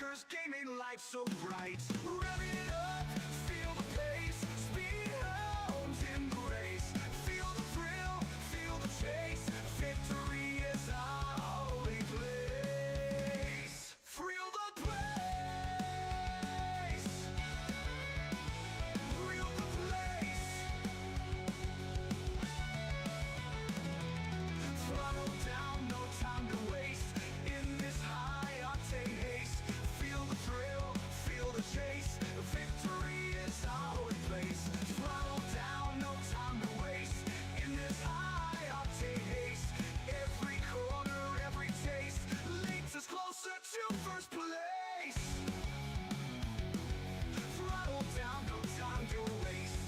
racers, gaming lights so bright. Rev it up, feel the pace, speed hounds in the race. Feel the thrill, feel the chase, victory is our only place. Thrill the place, thrill the place. Throttle down, no time to waste. In this high octane haste, feel the thrill, feel the chase. Victory is our place. Throttle down, no time to waste. In this high octane haste, every corner, every taste leads us closer to first place. Throttle down, no time to waste.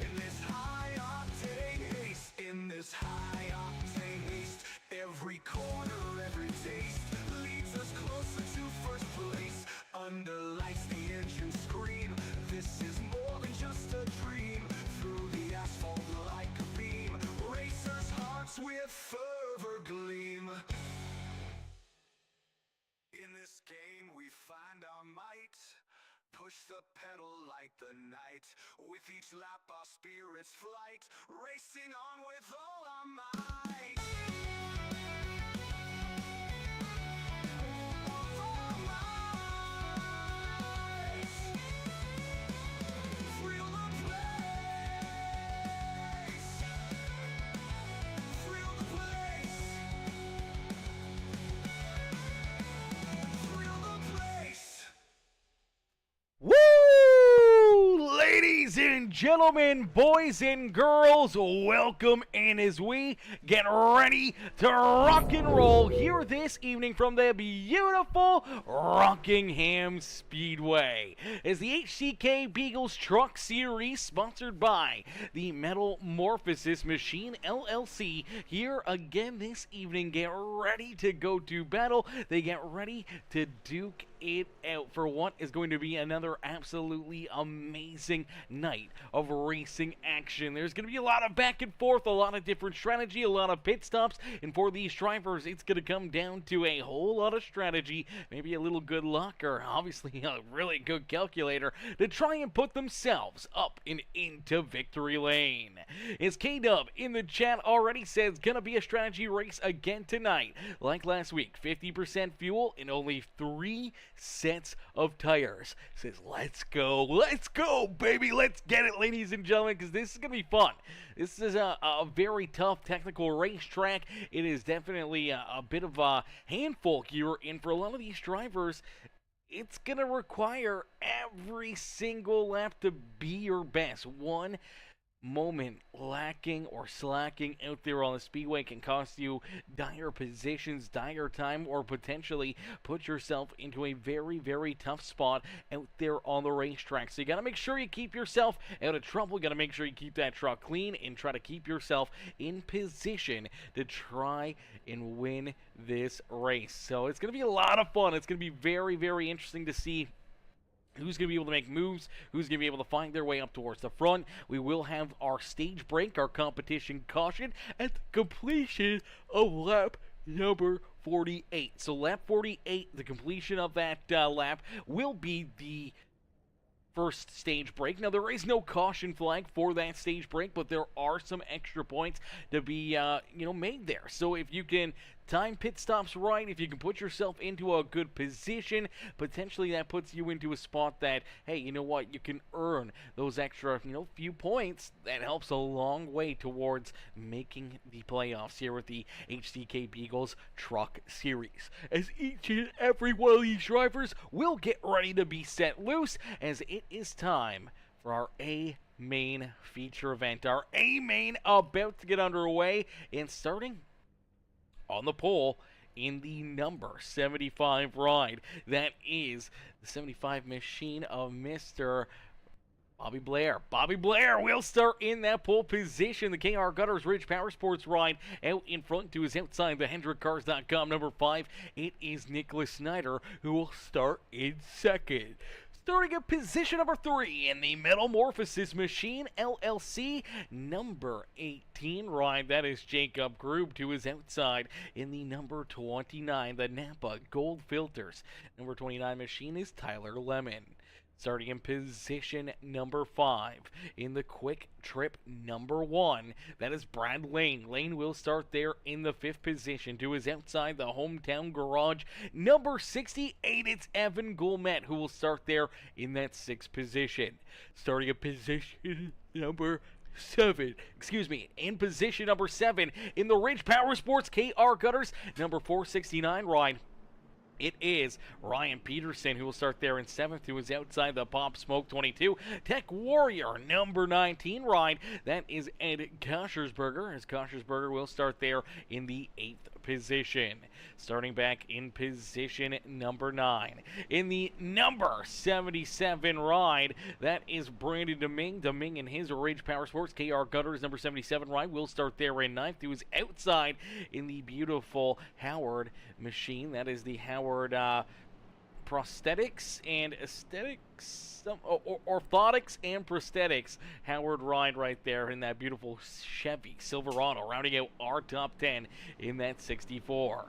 In this high octane haste, in this high octane haste, every corner, every taste leads us closer to first place. Under lights, the engine scream. This is more than just a dream. Through the asphalt like a beam, racers' hearts with fervor gleam. In this game we find our might. Push the pedal like the night. With each lap our spirits flight. Racing on with all our might. All our might. Thrill the place. Thrill the place. Thrill the place. Woo! Ladies and gentlemen, boys and girls, welcome in as we get ready to rock and roll here this evening from the beautiful Rockingham Speedway. As the HCK Beagles Truck Series, sponsored by the Metal Morphosis Machine LLC, here again this evening, get ready to go to battle. They get ready to duke it out for what is going to be another absolutely amazing night of racing action. There's going to be a lot of back and forth, a lot of different strategy, a lot of pit stops, and for these drivers, it's going to come down to a whole lot of strategy, maybe a little good luck, or obviously a really good calculator to try and put themselves up and into victory lane. As K-Dub in the chat already says, gonna be a strategy race again tonight. Like last week, 50% fuel and only 3 sets of tires. Says, let's go, baby, let's get it, ladies and gentlemen, because this is gonna be fun. This is a very tough technical racetrack. It is definitely a bit of a handful here, and for a lot of these drivers, it's gonna require every single lap to be your best. One moment lacking or slacking out there on the speedway can cost you dire positions, dire time, or potentially put yourself into a very, very tough spot out there on the racetrack. So you got to make sure you keep yourself out of trouble. You got to make sure you keep that truck clean and try to keep yourself in position to try and win this race. So it's going to be a lot of fun. It's going to be very, very interesting to see who's going to be able to make moves, who's going to be able to find their way up towards the front. We will have our stage break, our competition caution, at the completion of lap number 48. So lap 48, the completion of that lap, will be the first stage break. Now, there is no caution flag for that stage break, but there are some extra points to be, made there. So if you can time pit stops right, if you can put yourself into a good position, potentially that puts you into a spot that, hey, you know what, you can earn those extra, few points. That helps a long way towards making the playoffs here with the HCK Beagles Truck Series. As each and every one of these drivers will get ready to be set loose, as it is time for our A-Main feature event. Our A-Main about to get underway, and starting on the pole in the number 75 ride. That is the 75 machine of Mr. Bobby Blair. Bobby Blair will start in that pole position. The KR Gutters Ridge Powersports ride out in front to his outside the HendrickCars.com number 5. It is Nicholas Snyder who will start in second. Starting at position number 3 in the Morphosis Machine LLC, number 18 ride, that is Jacob Grube to his outside. In the number 29, the Napa Gold Filters. Number 29 machine is Tyler Lemon. Starting in position number 5 in the Quick Trip number 1, that is Brad Lane. Lane will start there in the 5th position. To his outside, the Hometown Garage number 68, it's Evan Goulmet who will start there in that 6th position. Starting at position number 7, in position number 7 in the Ridge Powersports KR Gutters number 469 ride, it is Ryan Peterson who will start there in 7th, who is outside the Pop Smoke 22. Tech Warrior number 19 ride, that is Ed Koshersberger, as Koshersberger will start there in the 8th position. Starting back in position number 9 in the number 77 ride, that is Brandon Deming in his Ridge Powersports KR Gutters number 77 ride will start there in 9th, who is outside in the beautiful Howard machine, that is the Howard prosthetics and aesthetics, orthotics and prosthetics Howard ride right there in that beautiful Chevy Silverado, rounding out our top 10 in that 64.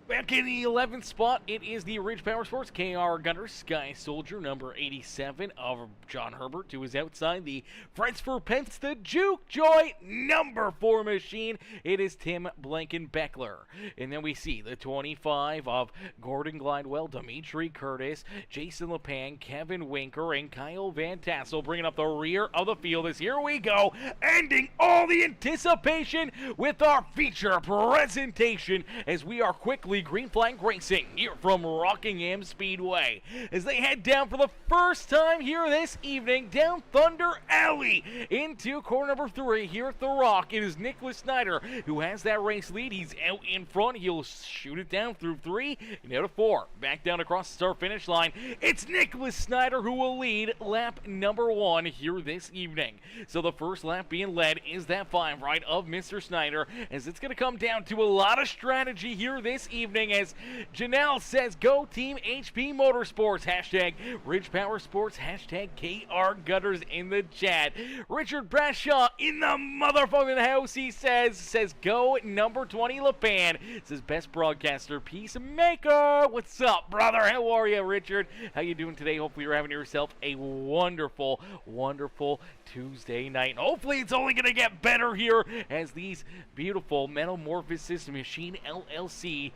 Back in the 11th spot, it is the Ridge Powersports KR Gunners Sky Soldier number 87 of John Herbert, to his outside the Friends for Pence, the Juke Joy number 4 machine. It is Tim Blankenbeckler. And then we see the 25 of Gordon Glidewell, Dimitri Curtis, Jason LePan, Kevin Winker, and Kyle Van Tassel bringing up the rear of the field as here we go, ending all the anticipation with our feature presentation as we are quickly green flag racing here from Rockingham Speedway as they head down for the first time here this evening down Thunder Alley into corner number 3 here at the Rock. It is Nicholas Snyder who has that race lead. He's out in front. He'll shoot it down through 3 and out of 4. Back down across the start finish line. It's Nicholas Snyder who will lead lap number 1 here this evening. So the first lap being led is that 5 ride of Mr. Snyder, as it's going to come down to a lot of strategy here this evening, as Janelle says, go Team HP Motorsports, hashtag Ridge Powersports, hashtag KR Gutters in the chat. Richard Brashaw in the motherfucking house, he says go number 20 LePan, says best broadcaster Peacemaker. What's up, brother? How are you, Richard? How you doing today? Hopefully you're having yourself a wonderful Tuesday night. And hopefully it's only going to get better here as these beautiful Metamorphosis Machine LLC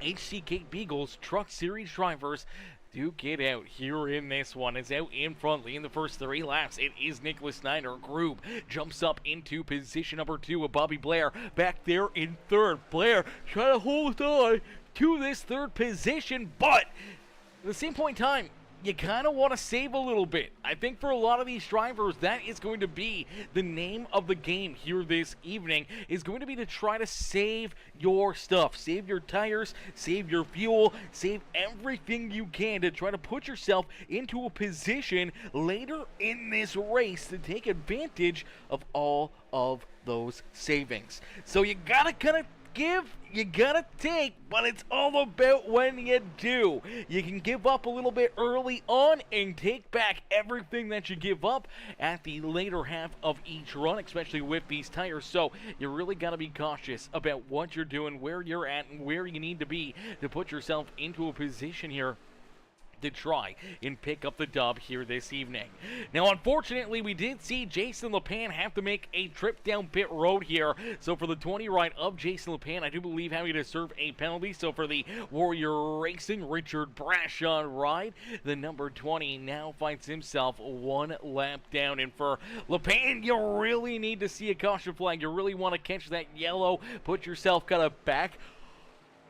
HCK Beagles Truck Series drivers do get out here in this one. It's out in front, leading the first 3 laps. It is Nicholas Snyder. Grube jumps up into position number 2 with Bobby Blair back there in 3rd. Blair trying to hold on to this 3rd position, but at the same point in time, you kind of want to save a little bit. I think for a lot of these drivers, that is going to be the name of the game here this evening, is going to be to try to save your stuff. Save your tires, save your fuel, save everything you can to try to put yourself into a position later in this race to take advantage of all of those savings. So you gotta kind of give, you gotta take, but it's all about when you do. You can give up a little bit early on and take back everything that you give up at the later half of each run, especially with these tires. So you really gotta be cautious about what you're doing, where you're at, and where you need to be to put yourself into a position here to try and pick up the dub here this evening. Now, unfortunately, we did see Jason LePan have to make a trip down pit road here. So for the 20 ride of Jason LePan, I do believe having to serve a penalty. So for the Warrior Racing Richard Brashaw ride, the number 20 now finds himself 1 lap down. And for LePan, you really need to see a caution flag. You really want to catch that yellow, put yourself kind of back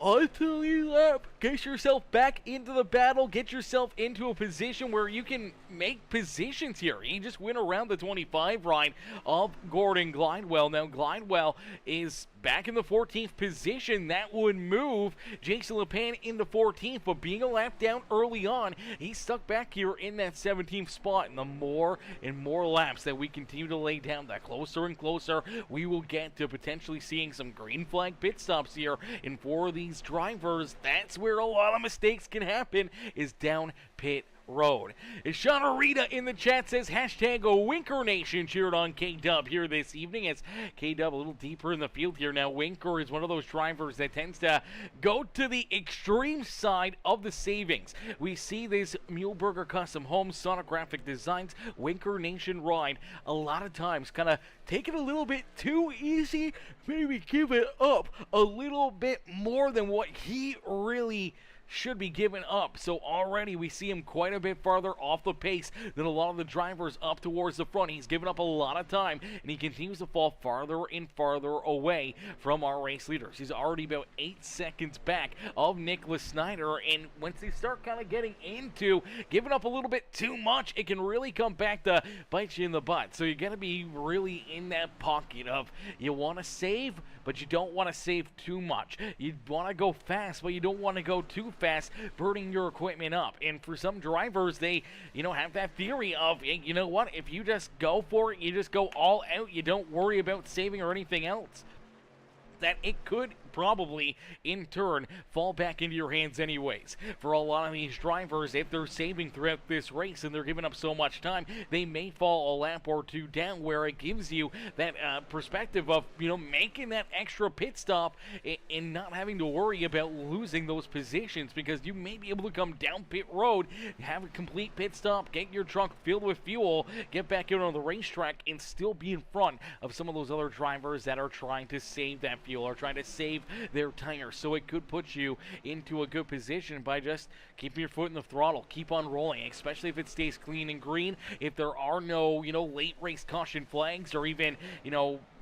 onto the lap, get yourself back into the battle, get yourself into a position where you can make positions here. He just went around the 25 ride of Gordon Glidewell. Now Glidewell is back in the 14th position. That would move Jason LePan into 14th, but being a lap down early on, he's stuck back here in that 17th spot. And the more and more laps that we continue to lay down, the closer and closer we will get to potentially seeing some green flag pit stops here. And for these drivers, that's where a lot of mistakes can happen, is down pit road. Shauna Rita in the chat says hashtag Winker Nation cheered on K-Dub here this evening. As K-Dub a little deeper in the field here now. Winker is one of those drivers that tends to go to the extreme side of the savings. We see this Muleburger Custom Home Sonographic Designs Winker Nation ride a lot of times kind of take it a little bit too easy, maybe give it up a little bit more than what he really should be given up. So already we see him quite a bit farther off the pace than a lot of the drivers up towards the front. He's given up a lot of time, and he continues to fall farther and farther away from our race leaders. He's already about 8 seconds back of Nicholas Snyder, and once they start kind of getting into giving up a little bit too much, it can really come back to bite you in the butt. So you got to be really in that pocket of you want to save, but you don't want to save too much. You want to go fast, but you don't want to go too fast, burning your equipment up. And for some drivers, they, have that theory of, hey, you know what, if you just go for it, you just go all out, you don't worry about saving or anything else, that it could probably in turn fall back into your hands anyways. For a lot of these drivers, if they're saving throughout this race and they're giving up so much time, they may fall a lap or two down, where it gives you that perspective of making that extra pit stop and not having to worry about losing those positions, because you may be able to come down pit road, have a complete pit stop, get your truck filled with fuel, get back out on the racetrack, and still be in front of some of those other drivers that are trying to save that fuel or trying to save their tires. So it could put you into a good position by just keeping your foot in the throttle, keep on rolling, especially if it stays clean and green. If there are no late race caution flags or even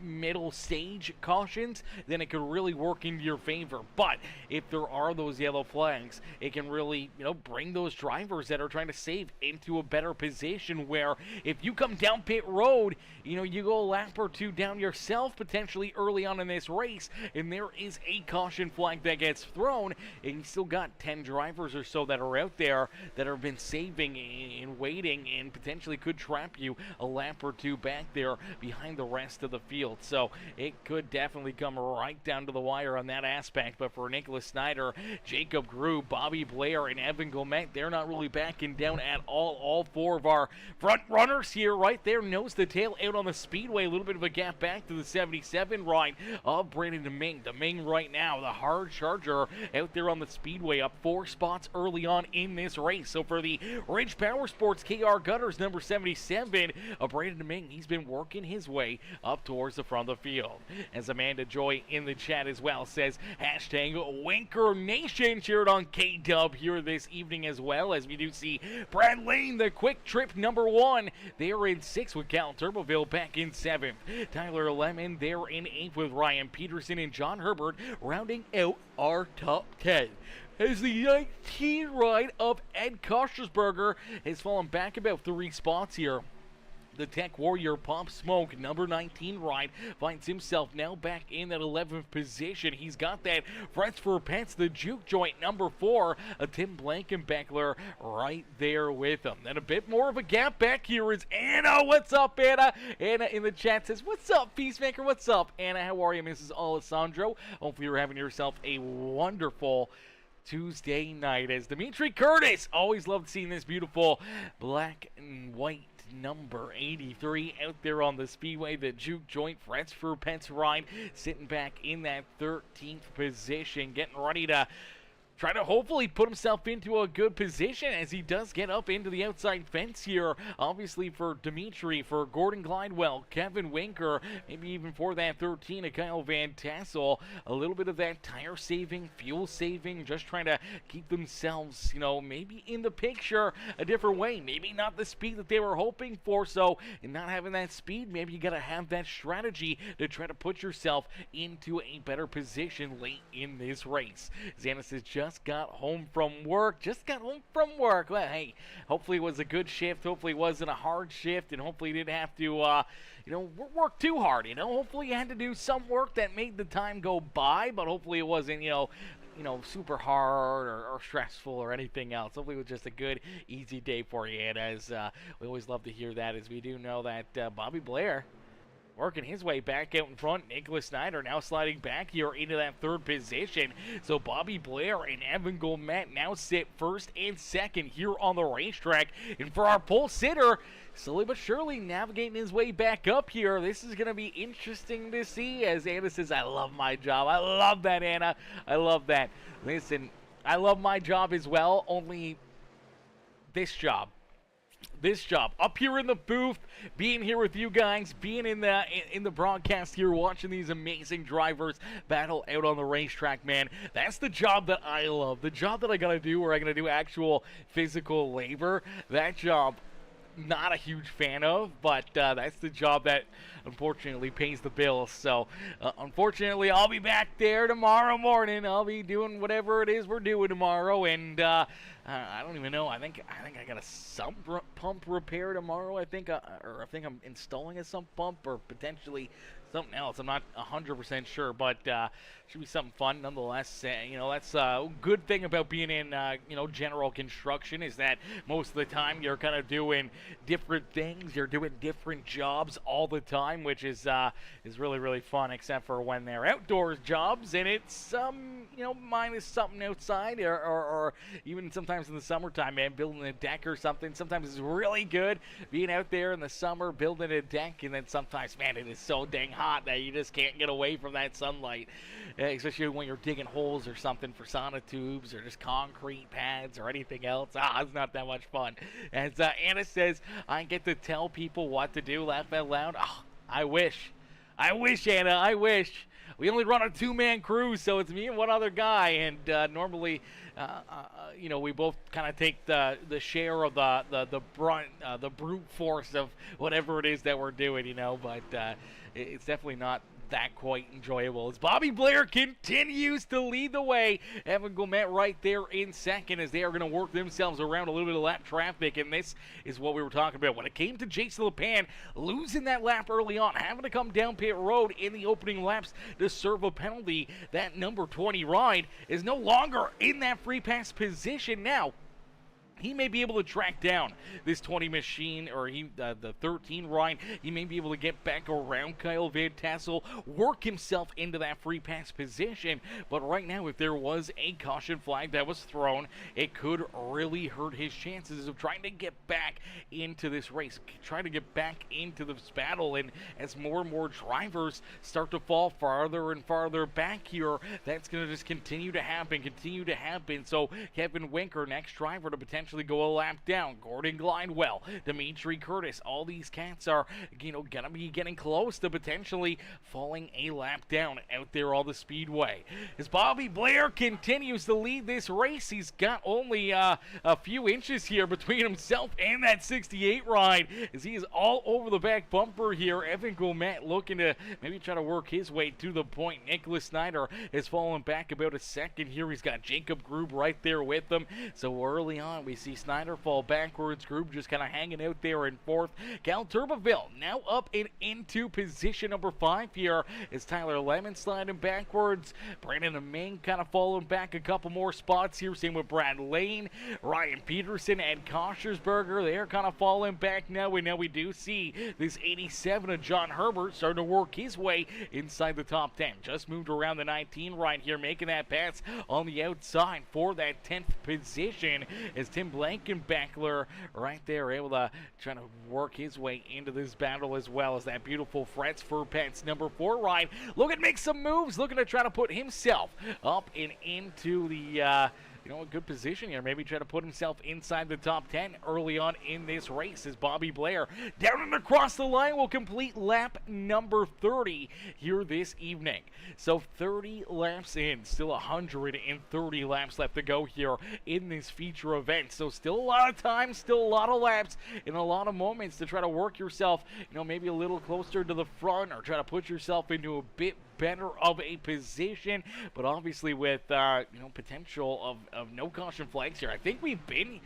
middle stage cautions, then it could really work into your favor. But if there are those yellow flags, it can really bring those drivers that are trying to save into a better position, where if you come down pit road, you go a lap or two down yourself potentially early on in this race, and there is a caution flag that gets thrown, and you still got 10 drivers or so that are out there that have been saving and waiting and potentially could trap you a lap or two back there behind the rest of the field. So it could definitely come right down to the wire on that aspect. But for Nicholas Snyder, Jacob Grew, Bobby Blair, and Evan Gomet, they're not really backing down at all. All four of our front runners here right there, nose to tail out on the speedway. A little bit of a gap back to the 77 ride of Brandon Deming. Deming right now, the hard charger out there on the speedway, up 4 spots early on in this race. So for the Ridge Powersports KR Gutters, number 77, Brandon Deming, he's been working his way up towards the front of the field. As Amanda Joy in the chat as well says, hashtag Winker Nation cheered on K-Dub here this evening, as well as we do see Brad Lane, the quick trip number 1. They're in 6th with Cal Turboville back in 7th. Tyler Lemon, they're in 8th with Ryan Peterson and John Herbert, rounding out our top 10. As the 19 ride of Ed Kostersberger has fallen back about 3 spots here. The Tech Warrior Pop Smoke, number 19 ride, finds himself now back in that 11th position. He's got that Frets for Pets, the Juke Joint, number 4, a Tim Blankenbeckler right there with him. Then a bit more of a gap back here is Anna. What's up, Anna? Anna in the chat says, what's up, Peacemaker? What's up, Anna? How are you, Mrs. Alessandro? Hopefully you're having yourself a wonderful Tuesday night. As Dimitri Curtis, always loved seeing this beautiful black and white number 83 out there on the speedway. The Juke Joint Frets for Pets ride, sitting back in that 13th position, getting ready to try to hopefully put himself into a good position as he does get up into the outside fence here. Obviously for Dimitri, for Gordon Glidewell, Kevin Winker, maybe even for that 13, a Kyle Van Tassel, a little bit of that tire saving, fuel saving, just trying to keep themselves, maybe in the picture a different way. Maybe not the speed that they were hoping for, so in not having that speed, maybe you got to have that strategy to try to put yourself into a better position late in this race. Xanis has just got home from work. Well, hey, hopefully it was a good shift. Hopefully it wasn't a hard shift, and hopefully you didn't have to, work too hard. Hopefully you had to do some work that made the time go by, but hopefully it wasn't, super hard or stressful or anything else. Hopefully it was just a good, easy day for you. And as we always love to hear that, as we do know that Bobby Blair, working his way back out in front. Nicholas Snyder now sliding back here into that third position. So Bobby Blair and Evan Gourmet now sit first and second here on the racetrack. And for our pole sitter, slowly but surely navigating his way back up here. This is going to be interesting to see, as Anna says, I love my job. I love that, Anna. I love that. Listen, I love my job as well, only this job up here in the booth, being here with you guys, being in the broadcast here, watching these amazing drivers battle out on the racetrack, man. That's the job that I love. The job that I gotta do, where I gotta do actual physical labor. That job, not a huge fan of, but that's the job that unfortunately pays the bills. So unfortunately, I'll be back there tomorrow morning. I'll be doing whatever it is we're doing tomorrow, and I don't even know. I think I got a sump pump repair tomorrow. I think I'm installing a sump pump, or potentially something else. I'm not 100% sure, but should be something fun nonetheless. That's a good thing about being in general construction, is that most of the time you're kind of doing different things. You're doing different jobs all the time, which is really, really fun, except for when they're outdoors jobs and it's minus something outside, or even sometimes in the summertime, man, building a deck or something. Sometimes it's really good being out there in the summer building a deck, and then sometimes, man, it is so dang hot that you just can't get away from that sunlight, especially when you're digging holes or something for sonotubes or just concrete pads or anything else. It's not that much fun. As Anna says, I get to tell people what to do, laugh out loud. I wish, Anna, I wish. We only run a two-man crew, so it's me and one other guy, and normally, we both kind of take the share of the brunt, the brute force of whatever it is that we're doing, but it's definitely not that quite enjoyable. As Bobby Blair continues to lead the way, Evan Gourmet right there in second, as they are going to work themselves around a little bit of lap traffic, and this is what we were talking about. When it came to Jason LePan losing that lap early on, having to come down pit road in the opening laps to serve a penalty, that number 20 ride is no longer in that free pass position now. He may be able to track down this 20 machine, or the 13 ride. He may be able to get back around Kyle Van Tassel, work himself into that free pass position. But right now, if there was a caution flag that was thrown, it could really hurt his chances of trying to get back into this race, trying to get back into this battle. And as more and more drivers start to fall farther and farther back here, that's going to just continue to happen. So Kevin Winker, next driver to potentially go a lap down. Gordon Glidewell, Dimitri Curtis, all these cats are, gonna be getting close to potentially falling a lap down out there on the speedway. As Bobby Blair continues to lead this race, he's got only a few inches here between himself and that 68 ride, as he is all over the back bumper here. Evan Gourmet looking to maybe try to work his way to the point. Nicholas Snyder has fallen back about a second here. He's got Jacob Grube right there with him. So early on, we see Snyder fall backwards. Grube just kind of hanging out there in fourth. Cal Turbeville now up and into position number 5 here, as Tyler Lemon sliding backwards. Brandon Aming kind of falling back a couple more spots here. Same with Brad Lane, Ryan Peterson, and Koshersberger. They're kind of falling back now. And now we do see this 87 of John Herbert starting to work his way inside the top 10. Just moved around the 19 right here, making that pass on the outside for that 10th position, as Tim Blankenbachler right there able to try to work his way into this battle, as well as that beautiful Fretz for Pets number 4 ride. Looking to make some moves, looking to try to put himself up and into the a good position here. Maybe try to put himself inside the top 10 early on in this race, as Bobby Blair down and across the line will complete lap number 30 here this evening. So 30 laps in, still 130 laps left to go here in this feature event. So still a lot of time, still a lot of laps, and a lot of moments to try to work yourself, maybe a little closer to the front, or try to put yourself into a bit better of a position. But obviously with potential of no caution flags here. I think we've been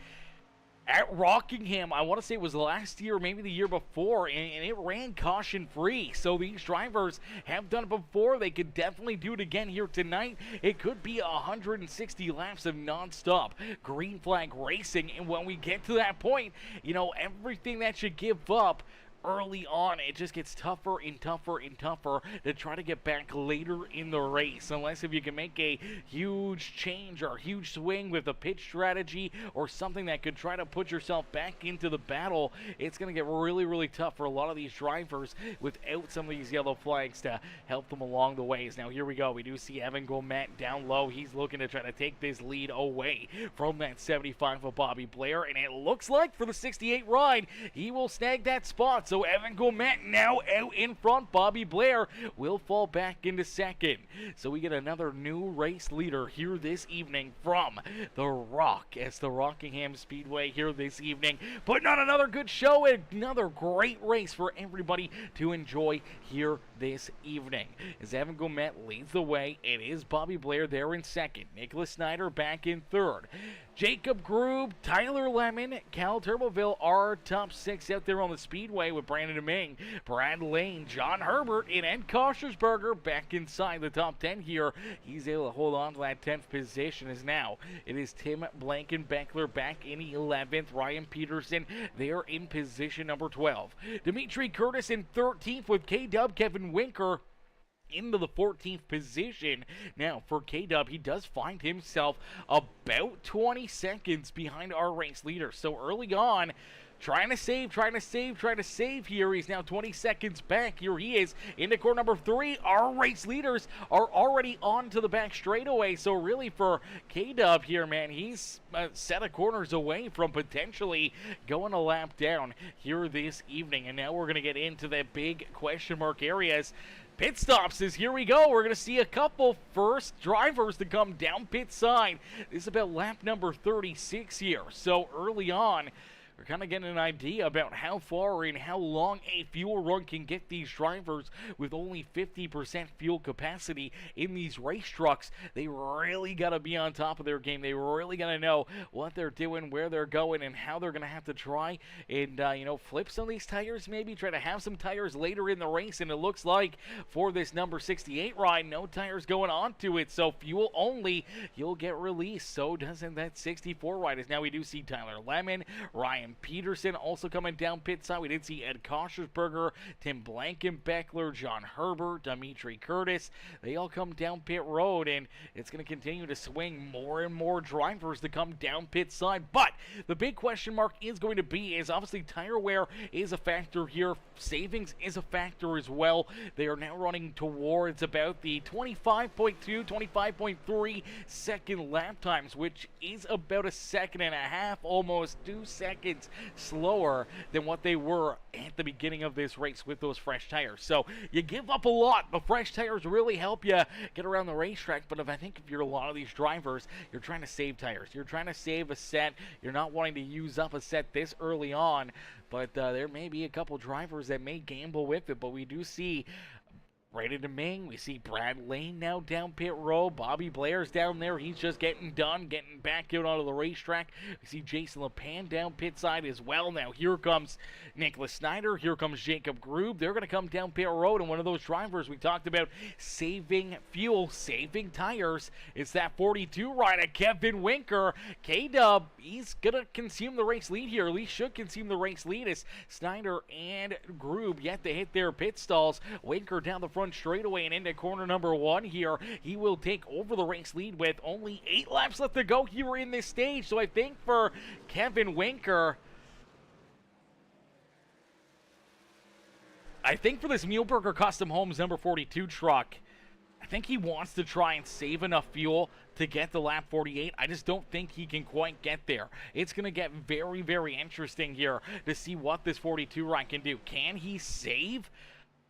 at Rockingham, I want to say it was last year, maybe the year before, and it ran caution free. So these drivers have done it before. They could definitely do it again here tonight. It could be 160 laps of non-stop green flag racing, and when we get to that point, everything that you give up early on, it just gets tougher and tougher and tougher to try to get back later in the race, unless if you can make a huge change or huge swing with a pitch strategy or something that could try to put yourself back into the battle. It's going to get really, really tough for a lot of these drivers without some of these yellow flags to help them along the ways. Now, here we go. We do see Evan Gomet down low. He's looking to try to take this lead away from that 75 of Bobby Blair, and it looks like for the 68 ride, he will snag that spot. So Evan Gomet now out in front. Bobby Blair will fall back into second. So we get another new race leader here this evening from the Rock, as the Rockingham Speedway here this evening, putting on another good show and another great race for everybody to enjoy here this evening. As Evan Gomet leads the way, it is Bobby Blair there in second. Nicholas Snyder back in third. Jacob Grube, Tyler Lemon, Cal Turboville are top six out there on the speedway with Brandon Deming, Brad Lane, John Herbert, and Ed Koschersberger back inside the top 10 here. He's able to hold on to that 10th position as now it is Tim Blankenbeckler back in 11th. Ryan Peterson there in position number 12. Dimitri Curtis in 13th with K-Dub Kevin Winker into the 14th position. Now, for K-Dub, he does find himself about 20 seconds behind our race leader. So early on, trying to save here. He's now 20 seconds back. Here he is into corner number 3. Our race leaders are already on to the back straightaway. So really for K-Dub here, man, he's a set of corners away from potentially going a lap down here this evening. And now we're going to get into the big question mark areas. Pit stops is here we go. We're going to see a couple first drivers to come down pit side. This is about lap number 36 here. So early on, we're kind of getting an idea about how far and how long a fuel run can get these drivers with only 50% fuel capacity in these race trucks. They really got to be on top of their game. They really got to know what they're doing, where they're going, and how they're going to have to try and, flip some of these tires, maybe try to have some tires later in the race. And it looks like for this number 68 ride, no tires going onto it. So fuel only, you'll get released. So doesn't that 64 ride. As now we do see Tyler Lemon, Ryan Peterson also coming down pit side. We did see Ed Koschersberger, Tim Blankenbeckler, John Herbert, Dimitri Curtis. They all come down pit road, and it's going to continue to swing more and more drivers to come down pit side. But the big question mark is going to be is obviously tire wear is a factor here. Savings is a factor as well. They are now running towards about the 25.2, 25.3 second lap times, which is about a second and a half, almost 2 seconds slower than what they were at the beginning of this race with those fresh tires. So you give up a lot. The fresh tires really help you get around the racetrack. But I think if you're a lot of these drivers, you're trying to save tires. You're trying to save a set. You're not wanting to use up a set this early on. But there may be a couple drivers that may gamble with it. But we do see Brandon Deming, we see Brad Lane now down pit road. Bobby Blair's down there. He's just getting done, getting back out onto the racetrack. We see Jason LePan down pit side as well. Now here comes Nicholas Snyder. Here comes Jacob Grube. They're going to come down pit road, and one of those drivers we talked about saving fuel, saving tires. It's that 42 rider, Kevin Winker. K-Dub, he's going to consume the race lead here. At least should consume the race lead as Snyder and Grube yet to hit their pit stalls. Winker down the front straightaway and into corner number 1 here. He will take over the race lead with only 8 laps left to go here in this stage. So I think for Kevin Winker, I think for this Muehlberger Custom Homes number 42 truck, I think he wants to try and save enough fuel to get to lap 48. I just don't think he can quite get there. It's going to get very, very interesting here to see what this 42 ride can do. Can he save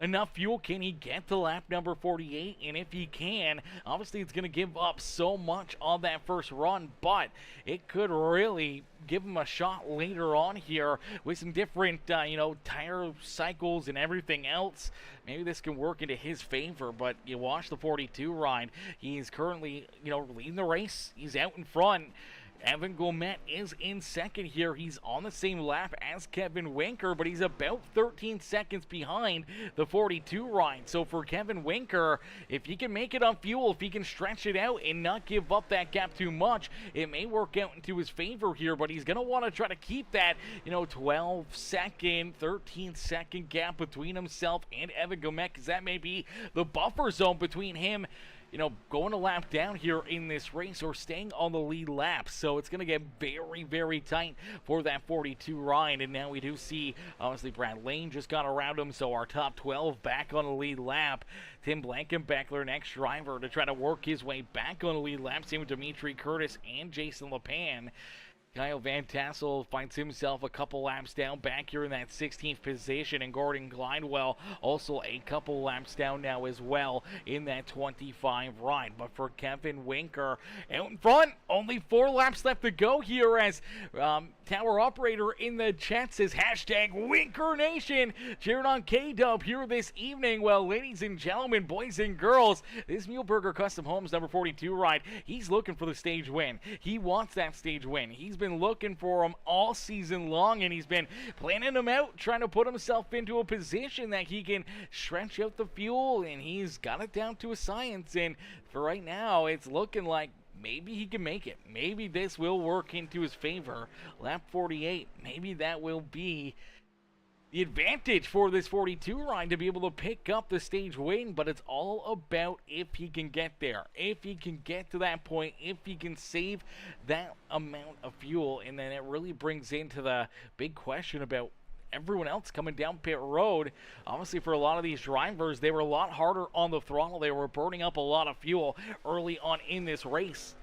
enough fuel? Can he get to lap number 48? And if he can, obviously it's going to give up so much on that first run, but it could really give him a shot later on here with some different, tire cycles and everything else. Maybe this can work into his favor, but you watch the 42 ride. He's currently, leading the race. He's out in front. Evan Gomet is in second here. He's on the same lap as Kevin Winker, but he's about 13 seconds behind the 42 ride. So for Kevin Winker, if he can make it on fuel, if he can stretch it out and not give up that gap too much, it may work out into his favor here, but he's going to want to try to keep that, 12-second, 13-second gap between himself and Evan Gomet, because that may be the buffer zone between him going a lap down here in this race or staying on the lead lap. So it's going to get very, very tight for that 42 ride. And now we do see, obviously, Brad Lane just got around him. So our top 12 back on the lead lap. Tim Blankenbeckler, next driver, to try to work his way back on the lead lap. Same with Dimitri Curtis and Jason LePan. Kyle Van Tassel finds himself a couple laps down back here in that 16th position, and Gordon Glidewell also a couple laps down now as well in that 25 ride. But for Kevin Winker out in front, only 4 laps left to go here as Tower Operator in the chat says #WinkerNation cheering on K-Dub here this evening. Well, ladies and gentlemen, boys and girls, this Muehlberger Custom Homes number 42 ride, he's looking for the stage win. He wants that stage win. He's been looking for him all season long, and he's been planning him out, trying to put himself into a position that he can stretch out the fuel, and he's got it down to a science. And for right now, it's looking like maybe he can make it. Maybe this will work into his favor. Lap 48, maybe that will be the advantage for this 42 ride to be able to pick up the stage win, but it's all about if he can get there, if he can get to that point, if he can save that amount of fuel. And then it really brings into the big question about everyone else coming down pit road. Obviously, for a lot of these drivers, they were a lot harder on the throttle. They were burning up a lot of fuel early on in this race,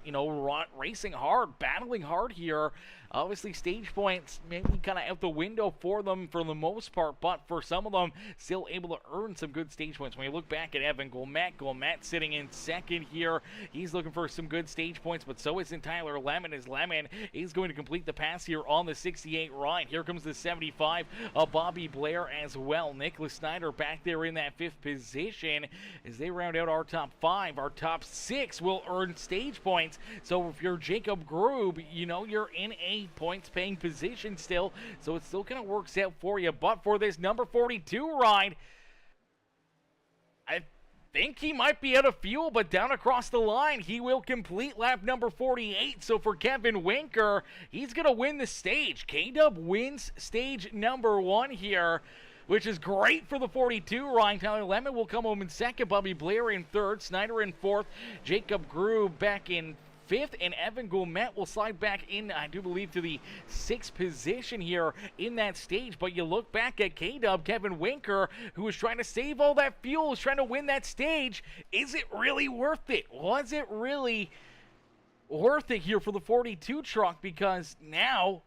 racing hard, battling hard here. Obviously, stage points maybe kind of out the window for them for the most part, but for some of them, still able to earn some good stage points. When you look back at Evan Gomet sitting in second here, he's looking for some good stage points, but so isn't Tyler Lemon, as Lemon is going to complete the pass here on the 68 ride. Here comes the 75 of Bobby Blair as well. Nicholas Snyder back there in that 5th position as they round out our top 5. Our top 6 will earn stage points. So if you're Jacob Grube, you're in a points paying position still, so it still kind of works out for you. But for this number 42 ride, I think he might be out of fuel, but down across the line, he will complete lap number 48. So for Kevin Winker, he's going to win the stage. K-Dub wins stage number 1 here, which is great for the 42 ride. Tyler Lemon will come home in second, Bobby Blair in third, Snyder in fourth, Jacob Grube back in 5th, and Evan Gomet will slide back in, I do believe, to the 6th position here in that stage. But you look back at K-Dub, Kevin Winker, who was trying to save all that fuel, was trying to win that stage. Is it really worth it? Was it really worth it here for the 42 truck? Because now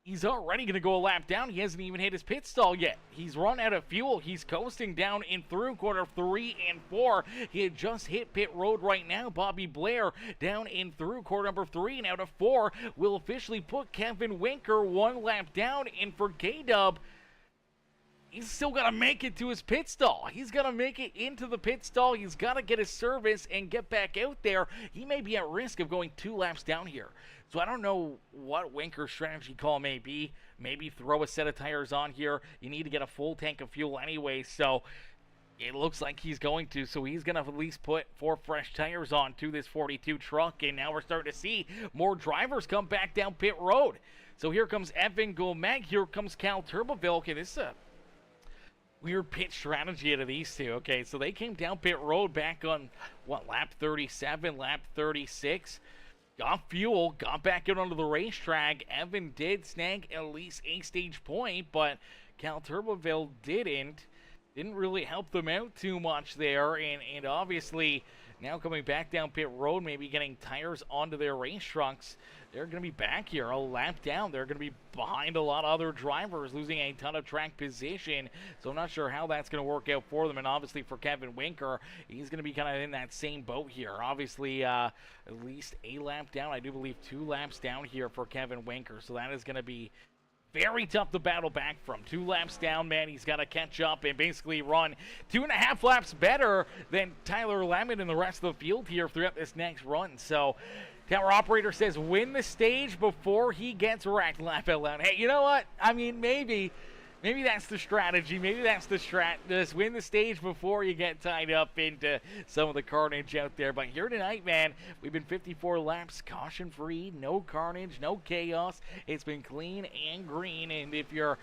he's already going to go a lap down. He hasn't even hit his pit stall yet. He's run out of fuel. He's coasting down in through quarter 3 and 4. He had just hit pit road right now. Bobby Blair down in through quarter number 3 and out of 4 will officially put Kevin Winker 1 lap down. And for K-Dub, he's still got to make it to his pit stall. He's got to make it into the pit stall. He's got to get his service and get back out there. He may be at risk of going 2 laps down here. So I don't know what Winker's strategy call may be. Maybe throw a set of tires on here. You need to get a full tank of fuel anyway, so it looks like he's going to. So he's going to at least put 4 fresh tires on to this 42 truck, and now we're starting to see more drivers come back down pit road. So here comes Evan Gomet. Here comes Cal Turboville. Okay, this is a weird pit strategy out of these two. Okay, so they came down pit road back on, lap 37, lap 36. Got fuel, got back out onto the racetrack. Evan did snag at least a stage point, but Cal Turboville didn't. Didn't really help them out too much there, and obviously now coming back down pit road, maybe getting tires onto their race trucks. They're going to be back here a lap down. They're going to be behind a lot of other drivers, losing a ton of track position. So I'm not sure how that's going to work out for them. And obviously for Kevin Winker, he's going to be kind of in that same boat here. Obviously, at least a lap down. I do believe 2 laps down here for Kevin Winker. So that is going to be very tough to battle back from. 2 laps down, man. He's got to catch up and basically run 2.5 laps better than Tyler Lemon and the rest of the field here throughout this next run. So Tower operator says win the stage before he gets wrecked. Laugh out loud. Hey, you know what? I mean, maybe that's the strategy. Maybe that's the Just win the stage before you get tied up into some of the carnage out there. But here tonight, man, we've been 54 laps, caution-free, no carnage, no chaos. It's been clean and green. And if you're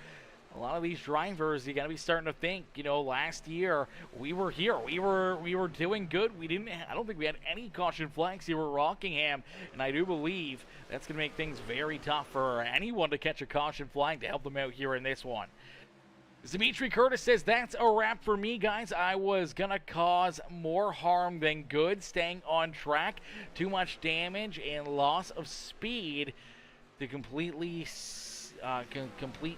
a lot of these drivers, you got to be starting to think, you know, last year we were here. We were doing good. I don't think we had any caution flags here at Rockingham, and I do believe that's going to make things very tough for anyone to catch a caution flag to help them out here in this one. Dimitri Curtis says, that's a wrap for me, guys. I was going to cause more harm than good staying on track. Too much damage and loss of speed to complete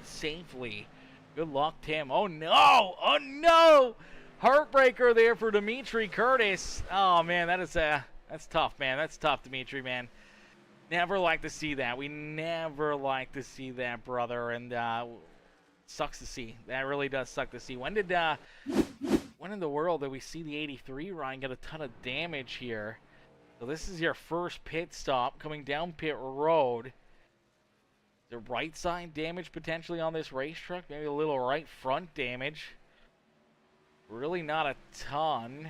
safely. Good luck, Tim. Oh no! Oh no! Heartbreaker there for Dimitri Curtis. Oh man, that's tough, man. That's tough, Dimitri, man. Never like to see that. We never like to see that, brother. And sucks to see. That really does suck to see. When in the world did we see the 83 Ryan get a ton of damage here? So this is your first pit stop coming down pit road. The right side damage potentially on this race truck. Maybe a little right front damage. Really not a ton.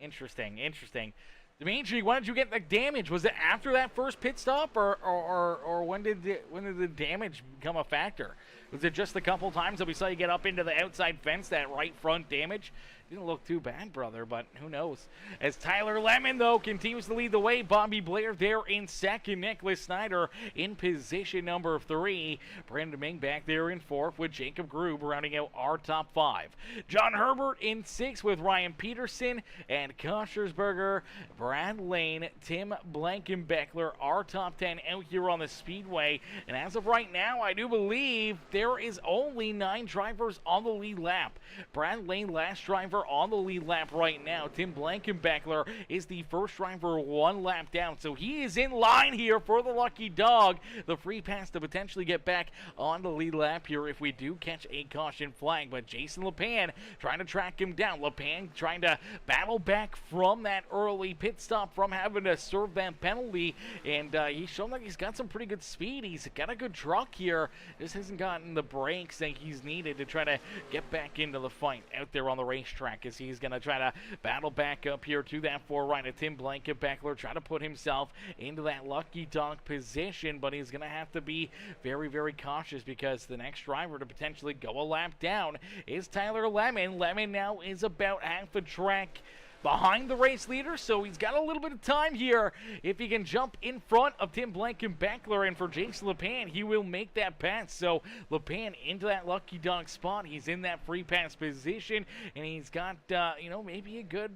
Interesting. Dimitri, when did you get the damage? Was it after that first pit stop, or when did the damage become a factor? Was it just a couple times that we saw you get up into the outside fence, that right front damage? Didn't look too bad, brother, but who knows? As Tyler Lemon, though, continues to lead the way. Bobby Blair there in second. Nicholas Snyder in position number 3. Brandon Ming back there in 4th with Jacob Grube rounding out our top 5. John Herbert in 6th with Ryan Peterson and Koschersberger. Brad Lane, Tim Blankenbeckler, our top 10 out here on the Speedway. And as of right now, I do believe there is only 9 drivers on the lead lap. Brad Lane, last driver on the lead lap right now. Tim Blankenbeckler is the first driver 1 lap down. So he is in line here for the lucky dog. The free pass to potentially get back on the lead lap here if we do catch a caution flag. But Jason LePan trying to track him down. LePan trying to battle back from that early pit stop, from having to serve that penalty. And he's shown like he's got some pretty good speed. He's got a good truck here. Just hasn't gotten the brakes that he's needed to try to get back into the fight out there on the racetrack, as he's going to try to battle back up here to that 4 right of Tim Blankenbeckler, try to put himself into that lucky dog position, but he's going to have to be very, very cautious, because the next driver to potentially go a lap down is Tyler Lemon. Lemon now is about half a track behind the race leader, so he's got a little bit of time here. If he can jump in front of Tim Blankenbeckler, and for Jason LePan, he will make that pass. So LePan into that lucky dog spot. He's in that free pass position, and he's got, maybe a good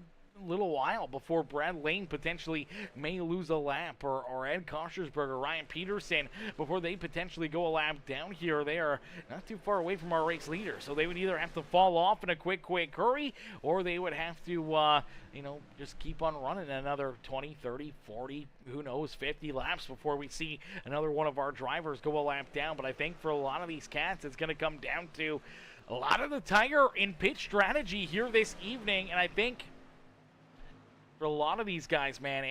little while before Brad Lane potentially may lose a lap, or Ed Koschersberger, Ryan Peterson, before they potentially go a lap down here. They are not too far away from our race leader, so they would either have to fall off in a quick hurry, or they would have to just keep on running another 20, 30, 40, who knows, 50 laps before we see another one of our drivers go a lap down. But I think for a lot of these cats, it's going to come down to a lot of the tire and pitch strategy here this evening. And I think for a lot of these guys, man,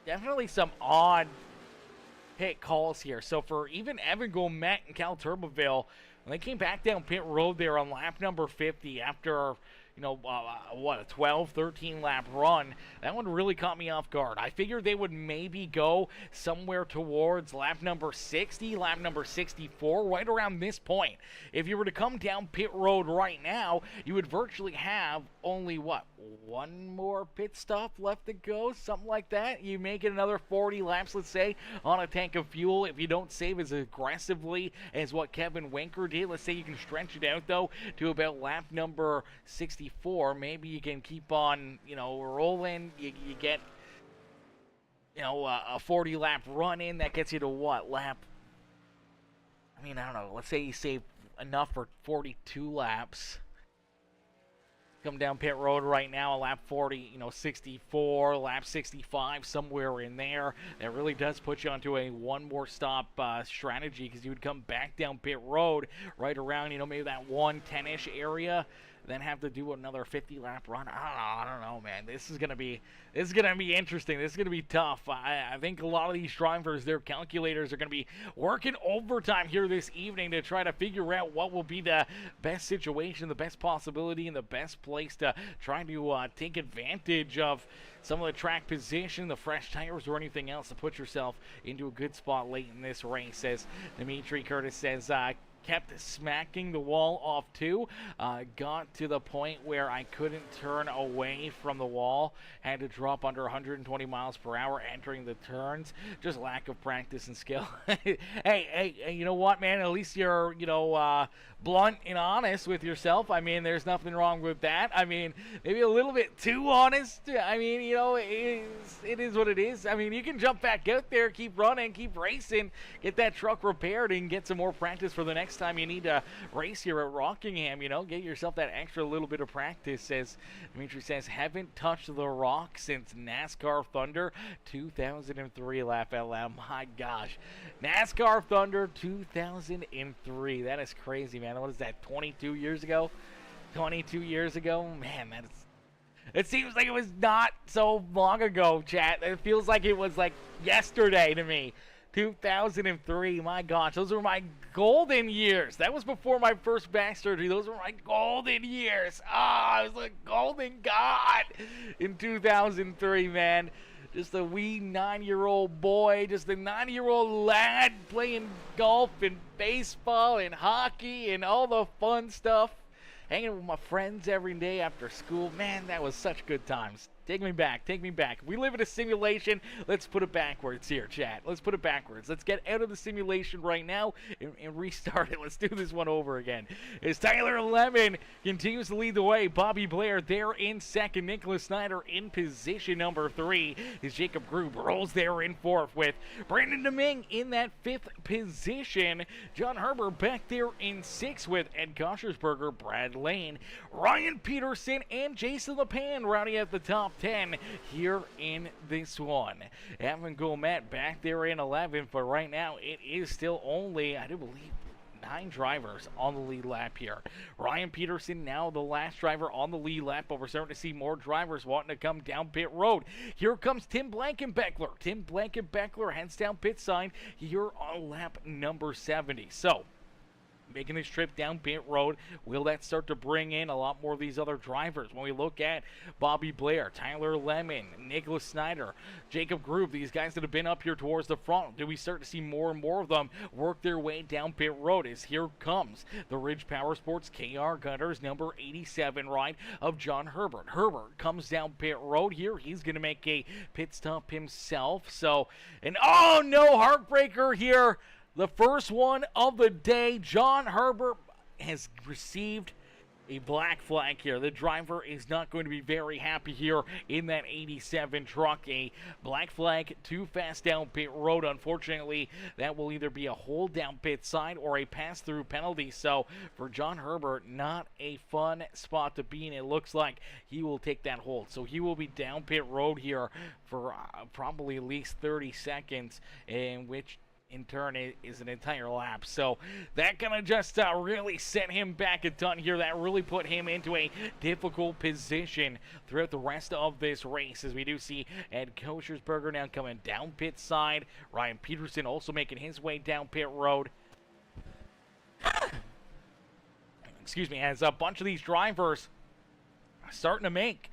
definitely some odd pit calls here. So for even Evan Gomet and Cal Turbeville, when they came back down pit road there on lap number 50 after a 12, 13 lap run, that one really caught me off guard. I figured they would maybe go somewhere towards lap number 60, lap number 64, right around this point. If you were to come down pit road right now, you would virtually have only, one more pit stop left to go, something like that. You make it another 40 laps, let's say, on a tank of fuel. If you don't save as aggressively as what Kevin Winker did, let's say you can stretch it out, though, to about lap number 64. Maybe you can keep on, rolling. You get, a 40 lap run in. That gets you to what lap? I don't know. Let's say you save enough for 42 laps. Come down pit road right now, lap 40, 64, lap 65, somewhere in there. That really does put you onto a one more stop strategy, because you would come back down pit road right around, maybe that 110-ish area. then have to do another 50-lap run. I don't know, man. This is gonna be interesting. This is gonna be tough. I think a lot of these drivers, their calculators are gonna be working overtime here this evening to try to figure out what will be the best situation, the best possibility, and the best place to try to take advantage of some of the track position, the fresh tires, or anything else to put yourself into a good spot late in this race. As Dimitri Curtis says, kept smacking the wall off too. Got to the point where I couldn't turn away from the wall. Had to drop under 120 miles per hour entering the turns. Just lack of practice and skill. hey, you know what, man? At least you're, blunt and honest with yourself. I mean, there's nothing wrong with that. I mean, maybe a little bit too honest. I mean, it is what it is. I mean, you can jump back out there, keep running, keep racing, get that truck repaired, and get some more practice for the next time you need to race here at Rockingham. Get yourself that extra little bit of practice. As Dimitri says, haven't touched the rock since NASCAR Thunder 2003 lap at lap. My gosh, NASCAR Thunder 2003. That is crazy, man. What is that, 22 years ago? 22 years ago? Man, it seems like it was not so long ago, chat. It feels like it was like yesterday to me. 2003, my gosh, those were my golden years. That was before my first back surgery. Those were my golden years. I was a golden god in 2003, man. Just a wee 9-year-old boy, just a 9-year-old lad playing golf and baseball and hockey and all the fun stuff. Hanging with my friends every day after school. Man, that was such good times. Take me back. Take me back. We live in a simulation. Let's put it backwards here, chat. Let's put it backwards. Let's get out of the simulation right now and restart it. Let's do this one over again. As Tyler Lemon continues to lead the way, Bobby Blair there in second. Nicholas Snyder in position number 3. As Jacob Grube rolls there in 4th with Brandon Deming in that 5th position. John Herbert back there in 6th with Ed Koshersberger, Brad Lane, Ryan Peterson, and Jason LePan rounding at the top 10 here in this one. Evan Gomet back there in 11th, but right now it is still only, I do believe, 9 drivers on the lead lap here. Ryan Peterson now the last driver on the lead lap, but we're starting to see more drivers wanting to come down pit road. Here comes Tim Blankenbeckler. Tim Blankenbeckler heads down pit sign here on lap number 70. So, making this trip down pit road, will that start to bring in a lot more of these other drivers? When we look at Bobby Blair, Tyler Lemon, Nicholas Snyder, Jacob Grube, these guys that have been up here towards the front, do we start to see more and more of them work their way down pit road? As here comes the Ridge Powersports KR Gunners number 87 ride of John Herbert. Herbert comes down pit road here. He's going to make a pit stop himself. So, and oh no, heartbreaker here. The first one of the day, John Herbert has received a black flag here. The driver is not going to be very happy here in that 87 truck. A black flag too fast down pit road. Unfortunately, that will either be a hold down pit side or a pass-through penalty. So for John Herbert, not a fun spot to be in. It looks like he will take that hold. So he will be down pit road here for probably at least 30 seconds, in which in turn is an entire lap. So that gonna just really set him back a ton here. That really put him into a difficult position throughout the rest of this race, as we do see Ed Koshersberger now coming down pit side. Ryan Peterson also making his way down pit road. Excuse me, as a bunch of these drivers are starting to make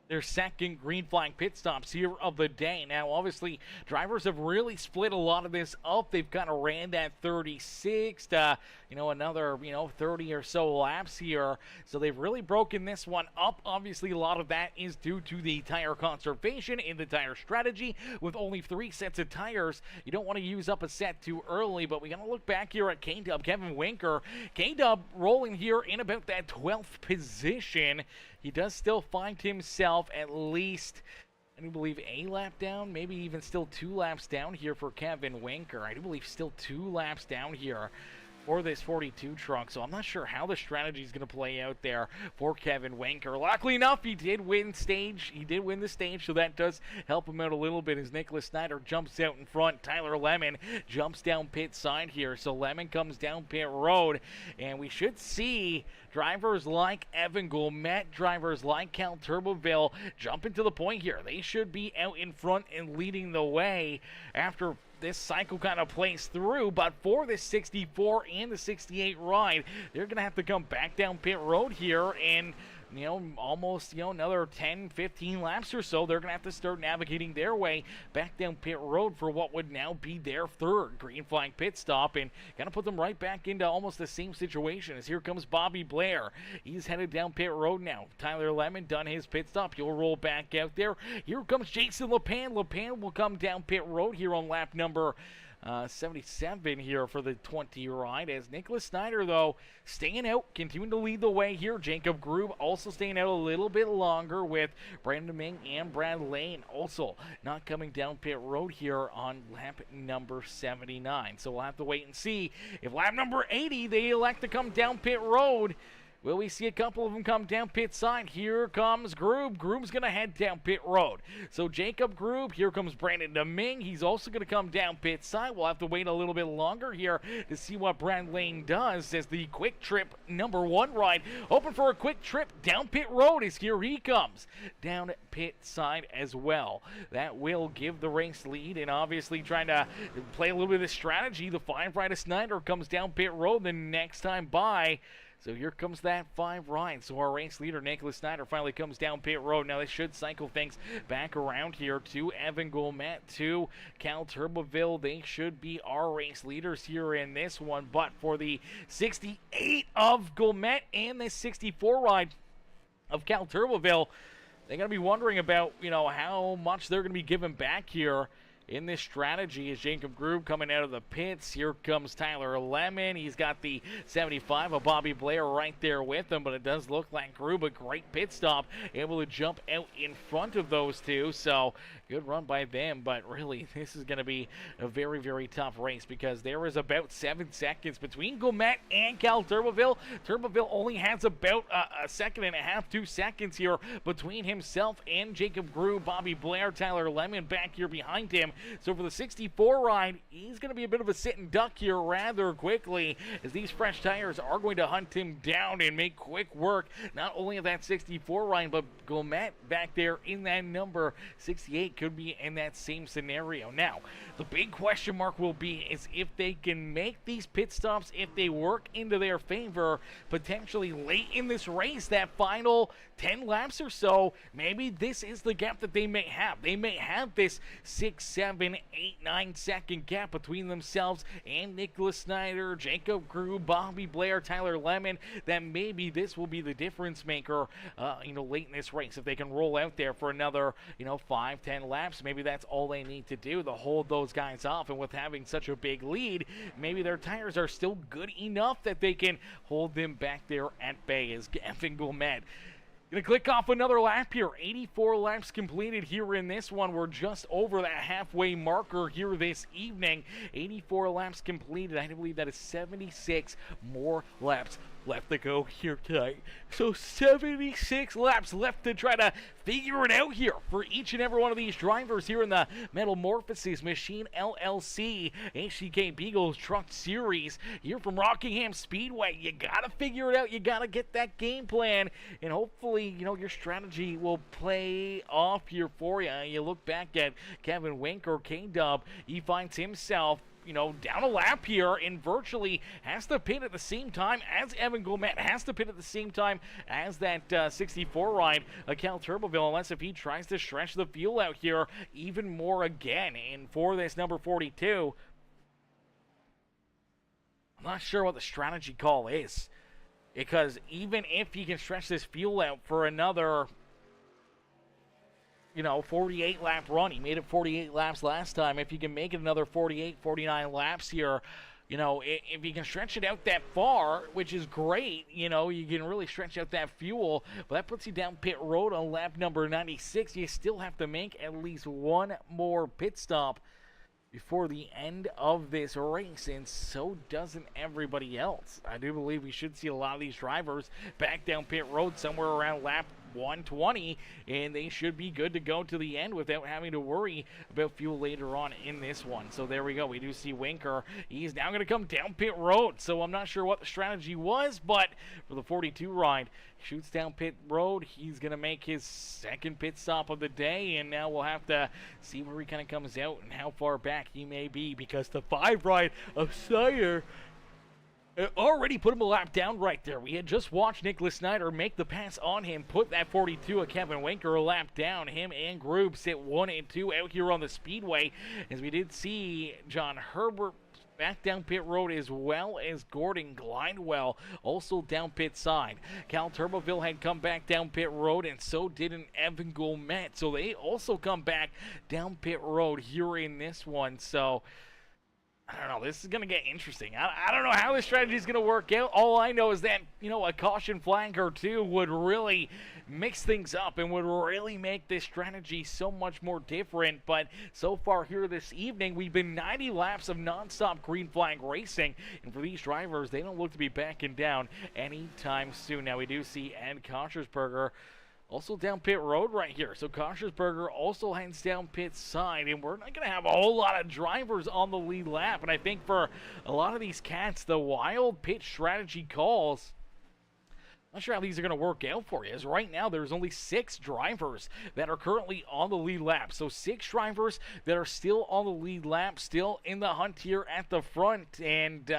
their second green flag pit stops here of the day. Now, obviously, drivers have really split a lot of this up. They've kind of ran that 36 to, another, 30 or so laps here. So they've really broken this one up. Obviously, a lot of that is due to the tire conservation in the tire strategy. With only 3 sets of tires, you don't want to use up a set too early. But we got to look back here at K-Dub, Kevin Winker. K-Dub rolling here in about that 12th position. He does still find himself at least, I do believe, a lap down, maybe even still 2 laps down here for Kevin Winker. I do believe still 2 laps down here for this 42 truck, so I'm not sure how the strategy is going to play out there for Kevin Winker. Luckily enough, he did win stage. He did win the stage, so that does help him out a little bit as Nicholas Snyder jumps out in front. Tyler Lemon jumps down pit side here, so Lemon comes down pit road, and we should see drivers like Evan Gourmet, drivers like Cal Turboville jump into the point here. They should be out in front and leading the way after this cycle kind of plays through, but for the 64 and the 68 ride, they're going to have to come back down pit road here and almost, another 10, 15 laps or so. They're going to have to start navigating their way back down pit road for what would now be their third green flag pit stop, and kind of put them right back into almost the same situation as here comes Bobby Blair. He's headed down pit road now. Tyler Lemon done his pit stop. He'll roll back out there. Here comes Jason LePan. LePan will come down pit road here on lap number 77 here for the 20 ride, as Nicholas Snyder, though, staying out, continuing to lead the way here. Jacob Grube also staying out a little bit longer, with Brandon Ming and Brad Lane also not coming down pit road here on lap number 79. So we'll have to wait and see if lap number 80 they elect to come down pit road. Will we see a couple of them come down pit side? Here comes Grube. Grube's going to head down pit road. So Jacob Grube, here comes Brandon Deming. He's also going to come down pit side. We'll have to wait a little bit longer here to see what Brad Lane does, as the quick trip number 1 ride open for a quick trip down pit road, as here he comes down pit side as well. That will give the race lead, and obviously trying to play a little bit of strategy. The 5 ride of Snyder comes down pit road the next time by. So here comes that 5 ride. So our race leader, Nicholas Snyder, finally comes down pit road. Now, this should cycle things back around here to Evan Gourmet, to Cal Turboville. They should be our race leaders here in this one. But for the 68 of Gourmet and the 64 ride of Cal Turboville, they're going to be wondering about, how much they're going to be given back here in this strategy. Is Jacob Grube coming out of the pits. Here comes Tyler Lemon. He's got the 75 of Bobby Blair right there with him, but it does look like Grube, a great pit stop, able to jump out in front of those two. So good run by them, but really this is going to be a very, very tough race, because there is about 7 seconds between Gourmet and Cal Turboville. Turboville only has about a second and a half, 2 seconds here between himself and Jacob Grube. Bobby Blair, Tyler Lemon back here behind him. So for the 64 ride, he's going to be a bit of a sitting duck here rather quickly, as these fresh tires are going to hunt him down and make quick work, not only of that 64 ride, but Gourmet back there in that number 68 could be in that same scenario. Now, the big question mark will be is if they can make these pit stops, if they work into their favor, potentially late in this race, that final 10 laps or so. Maybe this is the gap that they may have. They may have this 6, 7, 8, 9 second gap between themselves and Nicholas Snyder, Jacob Grube, Bobby Blair, Tyler Lemon, that maybe this will be the difference maker, late in this race. If they can roll out there for another, 5, 10 laps, maybe that's all they need to do to hold those guys off. And with having such a big lead, maybe their tires are still good enough that they can hold them back there at bay, as Evan Gourmet gonna click off another lap here. 84 laps completed here in this one. We're just over that halfway marker here this evening. 84 laps completed. I believe that is 76 more laps left to go here tonight. So 76 laps left to try to figure it out here for each and every one of these drivers here in the Metal Morphosis Machine LLC HCK Beagles Truck Series here from Rockingham Speedway. You gotta figure it out. You gotta get that game plan, and hopefully, your strategy will play off here for you. You look back at Kevin Winker, K-Dub, he finds himself down a lap here and virtually has to pit at the same time as Evan Gourmet, has to pit at the same time as that 64 ride, Cal Turboville, unless if he tries to stretch the fuel out here even more again. And for this number 42, I'm not sure what the strategy call is, because even if he can stretch this fuel out for another 48 lap run. He made it 48 laps last time. If you can make it another 48, 49 laps here, if you can stretch it out that far, which is great, you can really stretch out that fuel, but that puts you down pit road on lap number 96. You still have to make at least one more pit stop before the end of this race, and so doesn't everybody else. I do believe we should see a lot of these drivers back down pit road somewhere around lap 120, and they should be good to go to the end without having to worry about fuel later on in this one. So there we go. We do see Winker. He's now going to come down pit road, so I'm not sure what the strategy was, but for the 42 ride, shoots down pit road. He's going to make his second pit stop of the day, and now we'll have to see where he kind of comes out and how far back he may be, because the 5 ride of Snyder already put him a lap down right there. We had just watched Nicholas Snyder make the pass on him, put that 42 of Kevin Winker a lap down. Him and Groob sit 1 and 2 out here on the speedway, as we did see John Herbert back down pit road, as well as Gordon Glidewell also down pit side. Cal Turboville had come back down pit road, and so did an Evan Gourmet. So they also come back down pit road here in this one. So I don't know. This is going to get interesting. I don't know how this strategy is going to work out. All I know is that, a caution flag or two would really mix things up and would really make this strategy so much more different. But so far here this evening, we've been 90 laps of nonstop green flag racing. And for these drivers, they don't look to be backing down anytime soon. Now, we do see Ed Koshersberger also down pit road right here. So Koshersberger also heads down pit side, and we're not going to have a whole lot of drivers on the lead lap. And I think for a lot of these cats, the wild pit strategy calls, not sure how these are going to work out for you, as right now there's only 6 drivers that are currently on the lead lap. So 6 drivers that are still on the lead lap, still in the hunt here at the front. And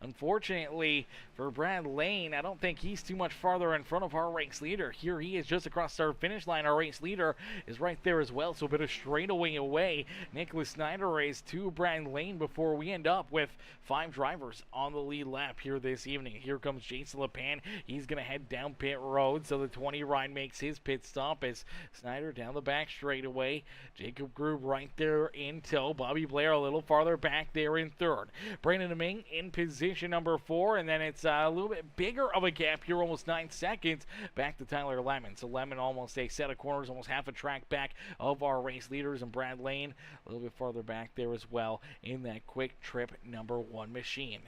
unfortunately for Brad Lane, I don't think he's too much farther in front of our race leader. Here he is just across our finish line. Our race leader is right there as well, so a bit of straightaway away. Nicholas Snyder is to Brad Lane before we end up with 5 drivers on the lead lap here this evening. Here comes Jason LePan. He's going to head down pit road, so the 20 ride makes his pit stop as Snyder down the back straightaway. Jacob Groob right there in tow. Bobby Blair a little farther back there in third. Brandon Ming in position number 4, and then it's a little bit bigger of a gap here, almost 9 seconds back to Tyler Lemon. So Lemon almost a set of corners, almost half a track back of our race leaders, and Brad Lane a little bit farther back there as well in that quick trip number 1 machine.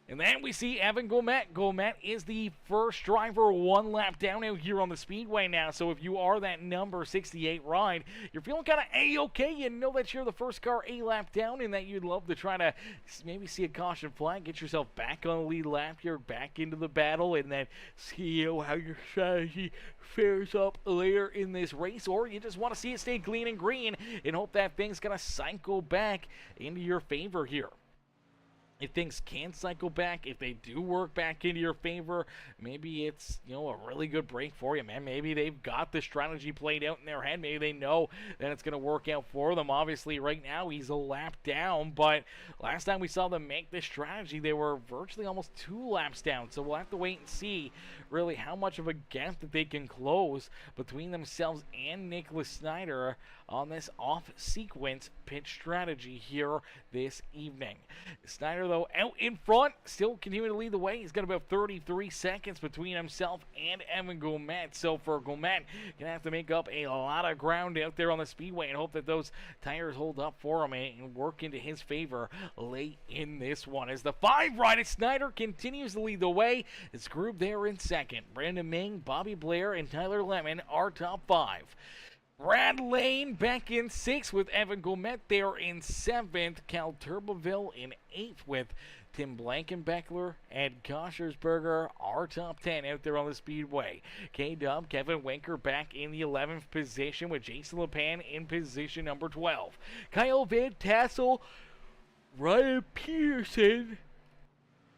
And then we see Evan Gourmet. Gourmet is the first driver 1 lap down out here on the speedway now. So if you are that number 68 ride, you're feeling kind of A-okay. You know that you're the first car a lap down, and that you'd love to try to maybe see a caution flag, get yourself back on the lead lap here, back into the battle, and then see how your strategy fares up later in this race. Or you just want to see it stay clean and green and hope that thing's going to cycle back into your favor here. If things can cycle back, if they do work back into your favor, maybe it's, a really good break for you, man. Maybe they've got the strategy played out in their head. Maybe they know that it's going to work out for them. Obviously, right now, he's a lap down, but last time we saw them make this strategy, they were virtually almost 2 laps down. So we'll have to wait and see, really, how much of a gap that they can close between themselves and Nicholas Snyder on this off-sequence pit strategy here this evening. Snyder, though, out in front, still continuing to lead the way. He's got about 33 seconds between himself and Evan Gourmet. So for Gourmet, gonna have to make up a lot of ground out there on the speedway and hope that those tires hold up for him and work into his favor late in this one. As the 5 ride of Snyder continues to lead the way, it's Groob there in second. Brandon Ming, Bobby Blair, and Tyler Lemon are top 5. Brad Lane back in 6th with Evan Gourmet there in 7th. Cal Turboville in 8th with Tim Blankenbeckler and Koshersberger are top 10 out there on the speedway. K-Dub, Kevin Winker back in the 11th position with Jason LePan in position number 12. Kyle Van Tassel, Ryan Peterson,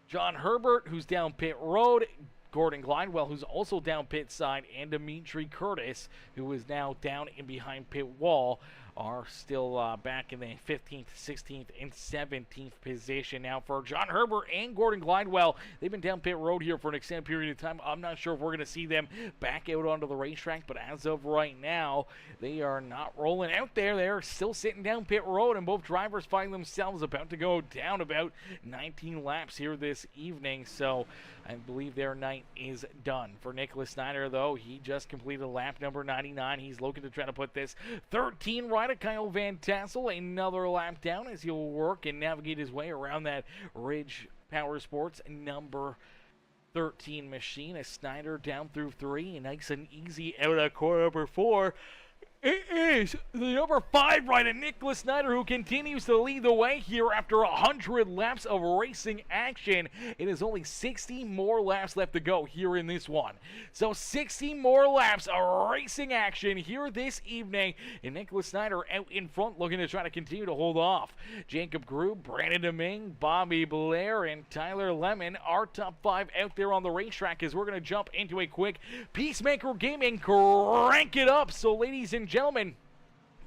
John Herbert, who's down pit road, Gordon Glidewell, who's also down pit side, and Dimitri Curtis, who is now down in behind pit wall, are still back in the 15th, 16th, and 17th position. Now for John Herbert and Gordon Glidewell, they've been down pit road here for an extended period of time. I'm not sure if we're going to see them back out onto the racetrack, but as of right now, they are not rolling out there. They're still sitting down pit road, and both drivers find themselves about to go down about 19 laps here this evening. So I believe their night is done. For Nicholas Snyder, though, he just completed lap number 99. He's looking to try to put this 13 rider Kyle Van Tassel another lap down as he'll work and navigate his way around that Ridge Powersports number 13 machine. A Snyder down through 3. Nice and easy out of corner number 4. It is the number 5 rider, Nicholas Snyder, who continues to lead the way here after 100 laps of racing action. It is only 60 more laps left to go here in this one. So 60 more laps of racing action here this evening. And Nicholas Snyder out in front looking to try to continue to hold off. Jacob Grube, Brandon Domingue, Bobby Blair, and Tyler Lemon are top 5 out there on the racetrack as we're going to jump into a quick Peacemaker game and crank it up. So ladies and gentlemen,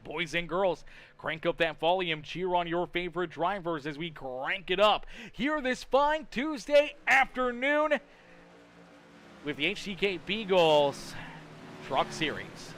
boys and girls, crank up that volume, cheer on your favorite drivers as we crank it up here this fine Tuesday afternoon with the HCK Beagles Truck Series.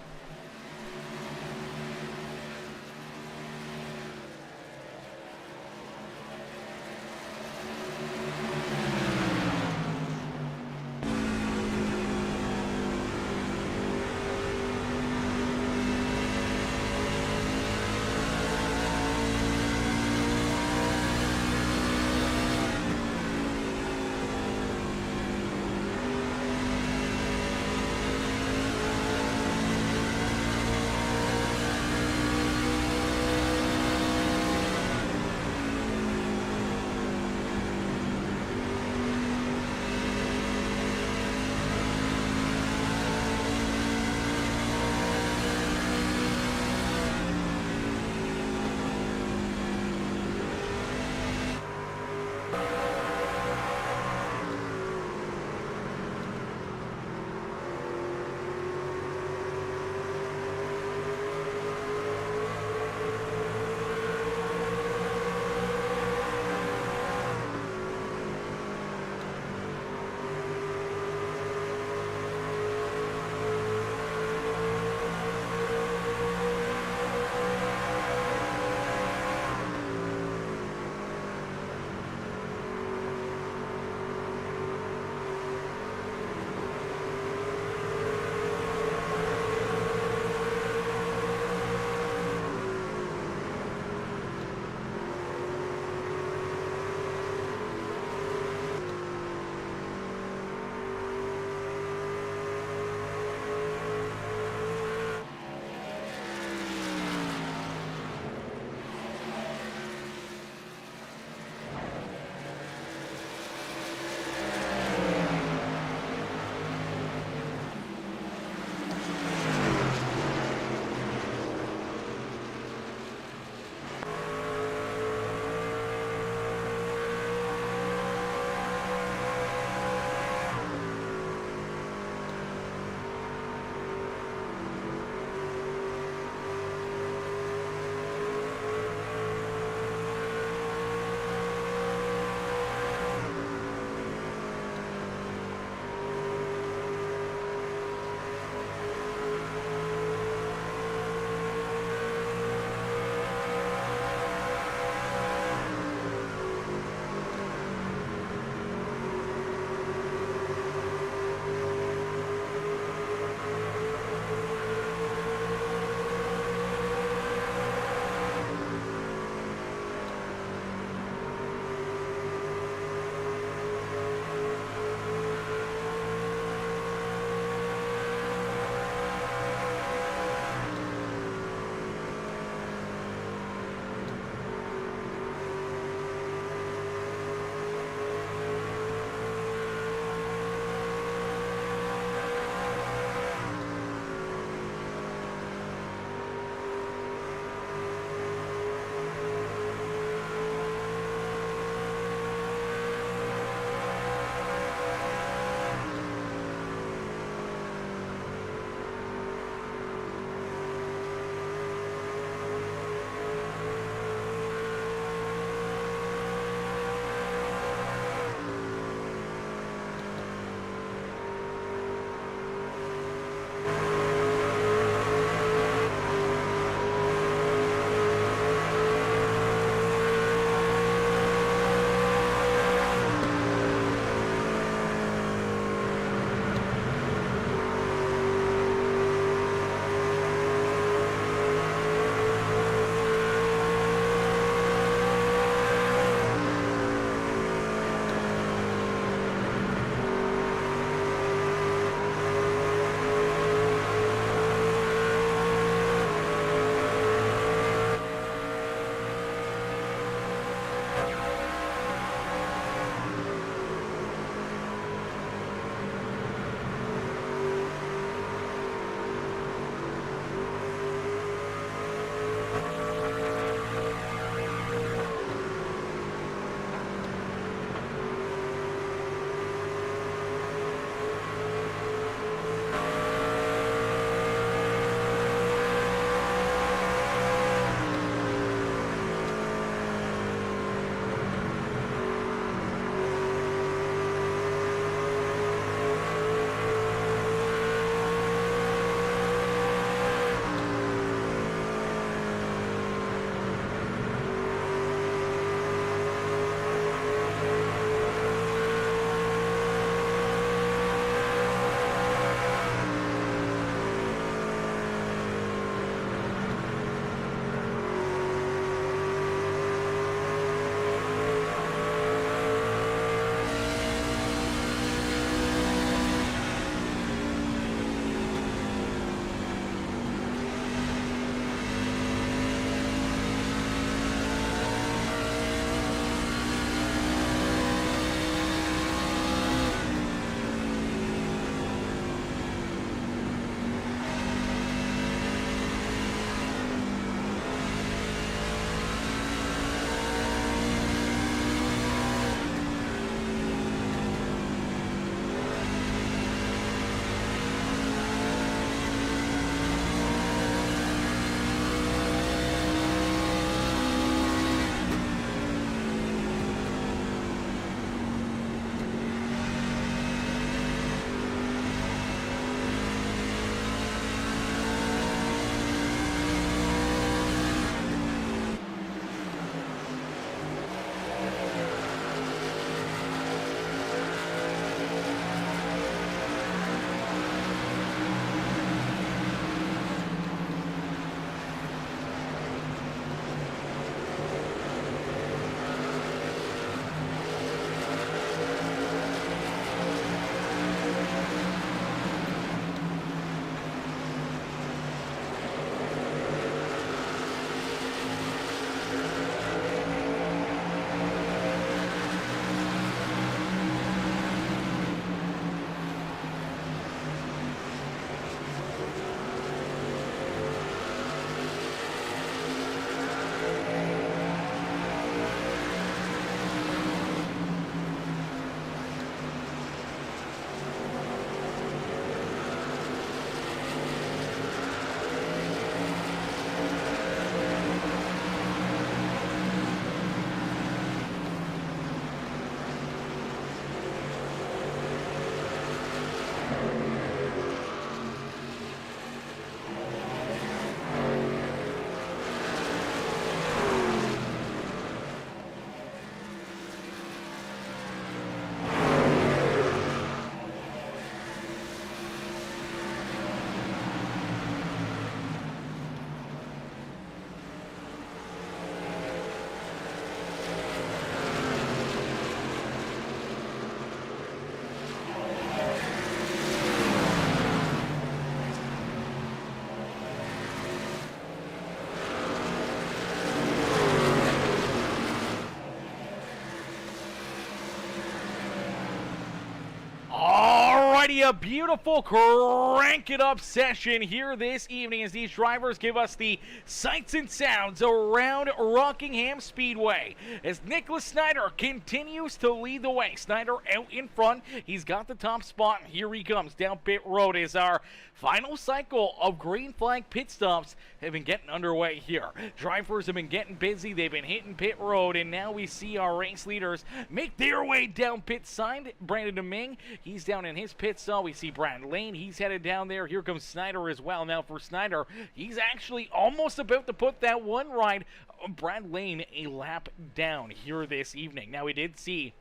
Alrighty, a beautiful crank it up session here this evening as these drivers give us the sights and sounds around Rockingham Speedway. As Nicholas Snyder continues to lead the way. Snyder out in front. He's got the top spot. Here he comes down pit road as our final cycle of green flag pit stops have been getting underway here. Drivers have been getting busy. They've been hitting pit road, and now we see our race leaders make their way down pit side. Brandon Deming, he's down in his pit stall. We see Brad Lane, he's headed down there. Here comes Snyder as well. Now for Snyder, he's actually almost about to put that one ride of Brad Lane a lap down here this evening. Now we did see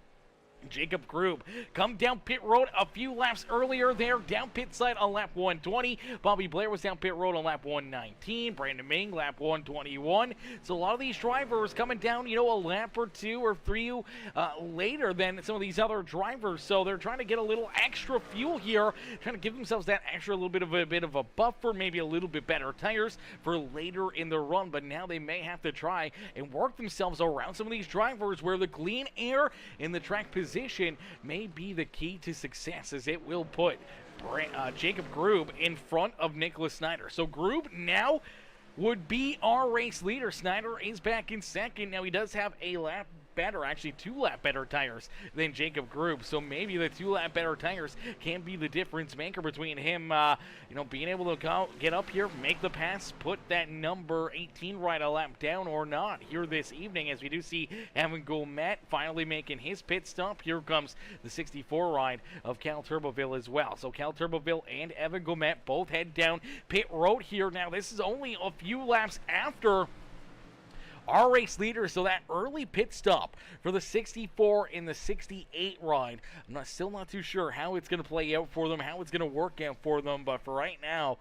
Jacob Grube come down pit road a few laps earlier there, down pit side on lap 120. Bobby Blair was down pit road on lap 119. Brandon Ming, lap 121. So a lot of these drivers coming down, a lap or two or three later than some of these other drivers. So they're trying to get a little extra fuel here, trying to give themselves that extra little bit of a buffer, maybe a little bit better tires for later in the run. But now they may have to try and work themselves around some of these drivers where the clean air in the track position may be the key to success, as it will put Jacob Grube in front of Nicholas Snyder. So Grube now would be our race leader. Snyder is back in second. Now he does have a lap better, actually 2 lap better tires than Jacob Grube. So maybe the 2 lap better tires can be the difference maker between him, being able to get up here, make the pass, put that number 18 ride a lap down or not here this evening, as we do see Evan Gomet finally making his pit stop. Here comes the 64 ride of Cal Turboville as well. So Cal Turboville and Evan Gomet both head down pit road here. Now this is only a few laps after our race leader, so that early pit stop for the 64 and the 68 ride, I'm still not too sure how it's going to play out for them, how it's going to work out for them, but for right now,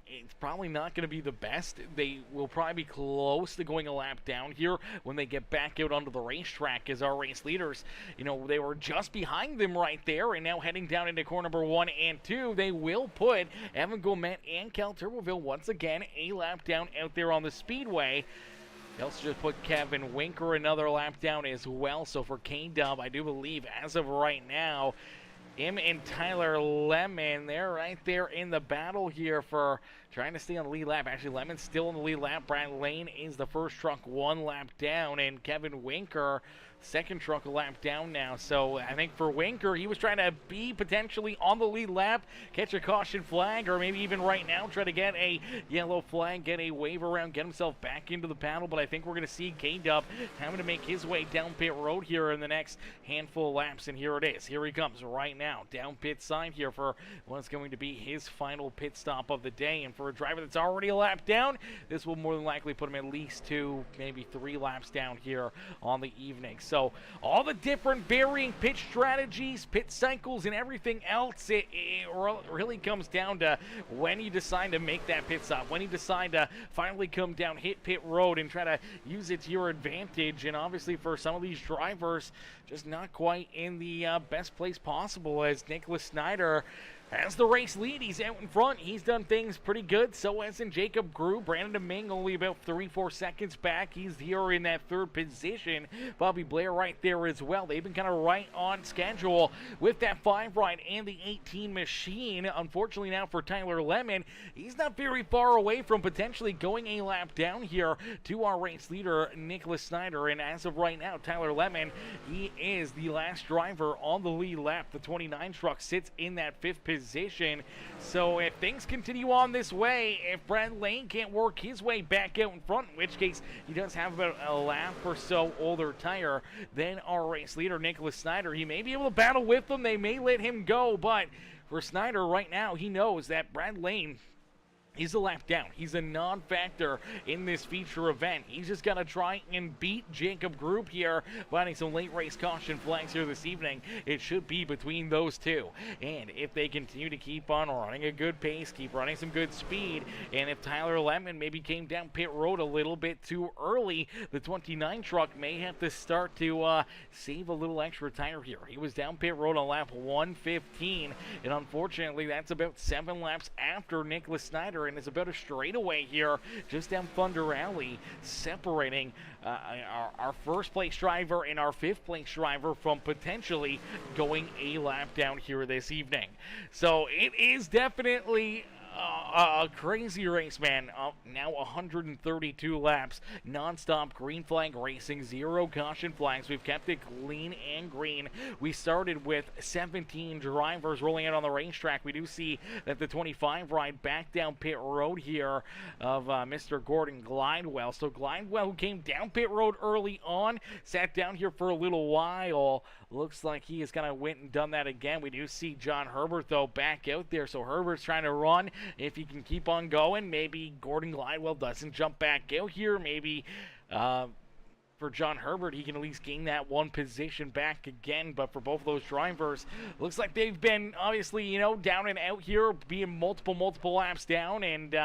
it's probably not going to be the best. They will probably be close to going a lap down here when they get back out onto the racetrack, as our race leaders, they were just behind them right there, and now heading down into corner number 1 and 2, they will put Evan Gomet and Cal Turboville once again a lap down out there on the speedway. They also just put Kevin Winker another lap down as well. So for K-Dub, I do believe as of right now, him and Tyler Lemon, they're right there in the battle here for trying to stay on the lead lap. Actually, Lemon's still in the lead lap. Brad Lane is the first truck 1 lap down, and Kevin Winker, second truck a lap down now. So I think for Winker, he was trying to be potentially on the lead lap, catch a caution flag, or maybe even right now try to get a yellow flag, get a wave around, get himself back into the battle. But I think we're going to see K-Dub having to make his way down pit road here in the next handful of laps, and here it is. Here he comes right now, down pit side here for what's going to be his final pit stop of the day. And for a driver that's already a lap down, this will more than likely put him at least 2, maybe 3 laps down here on the evening. So all the different varying pit strategies, pit cycles, and everything else, it really comes down to when you decide to make that pit stop, when you decide to finally come down, hit pit road, and try to use it to your advantage. And obviously for some of these drivers, just not quite in the best place possible, as Nicholas Snyder has the race lead. He's out in front. He's done things pretty good. So has in Jacob Grube. Brandon Deming only about 3-4 seconds back. He's here in that 3rd position. Bobby Blair right there as well. They've been kind of right on schedule with that 5 ride and the 18 machine. Unfortunately now for Tyler Lemon, he's not very far away from potentially going a lap down here to our race leader, Nicholas Snyder. And as of right now, Tyler Lemon, he is the last driver on the lead lap. The 29 truck sits in that 5th position. So if things continue on this way, if Brad Lane can't work his way back out in front, in which case he does have about a lap or so older tire than our race leader, Nicholas Snyder, he may be able to battle with them. They may let him go, but for Snyder right now, he knows that Brad Lane, he's a lap down. He's a non-factor in this feature event. He's just got to try and beat Jacob Grube here, finding some late race caution flags here this evening. It should be between those two. And if they continue to keep on running a good pace, keep running some good speed, and if Tyler Lemon maybe came down pit road a little bit too early, the 29 truck may have to start to save a little extra tire here. He was down pit road on lap 115, and unfortunately that's about 7 laps after Nicholas Snyder Snyder, and it's about a straightaway here just down Thunder Alley, separating our first place driver and our fifth place driver from potentially going a lap down here this evening. So it is definitely a crazy race, man. Now 132 laps, non-stop green flag racing, 0 caution flags. We've kept it clean and green. We started with 17 drivers rolling out on the racetrack. We do see that the 25 ride back down pit road here of Mr. Gordon Glidewell. So Glidewell, who came down pit road early on, sat down here for a little while. Looks like he has kind of went and done that again. We do see John Herbert, though, back out there. So Herbert's trying to run. If he can keep on going, maybe Gordon Glidewell doesn't jump back out here. Maybe for John Herbert, he can at least gain that one position back again. But for both of those drivers, looks like they've been obviously, you know, down and out here, being multiple laps down, and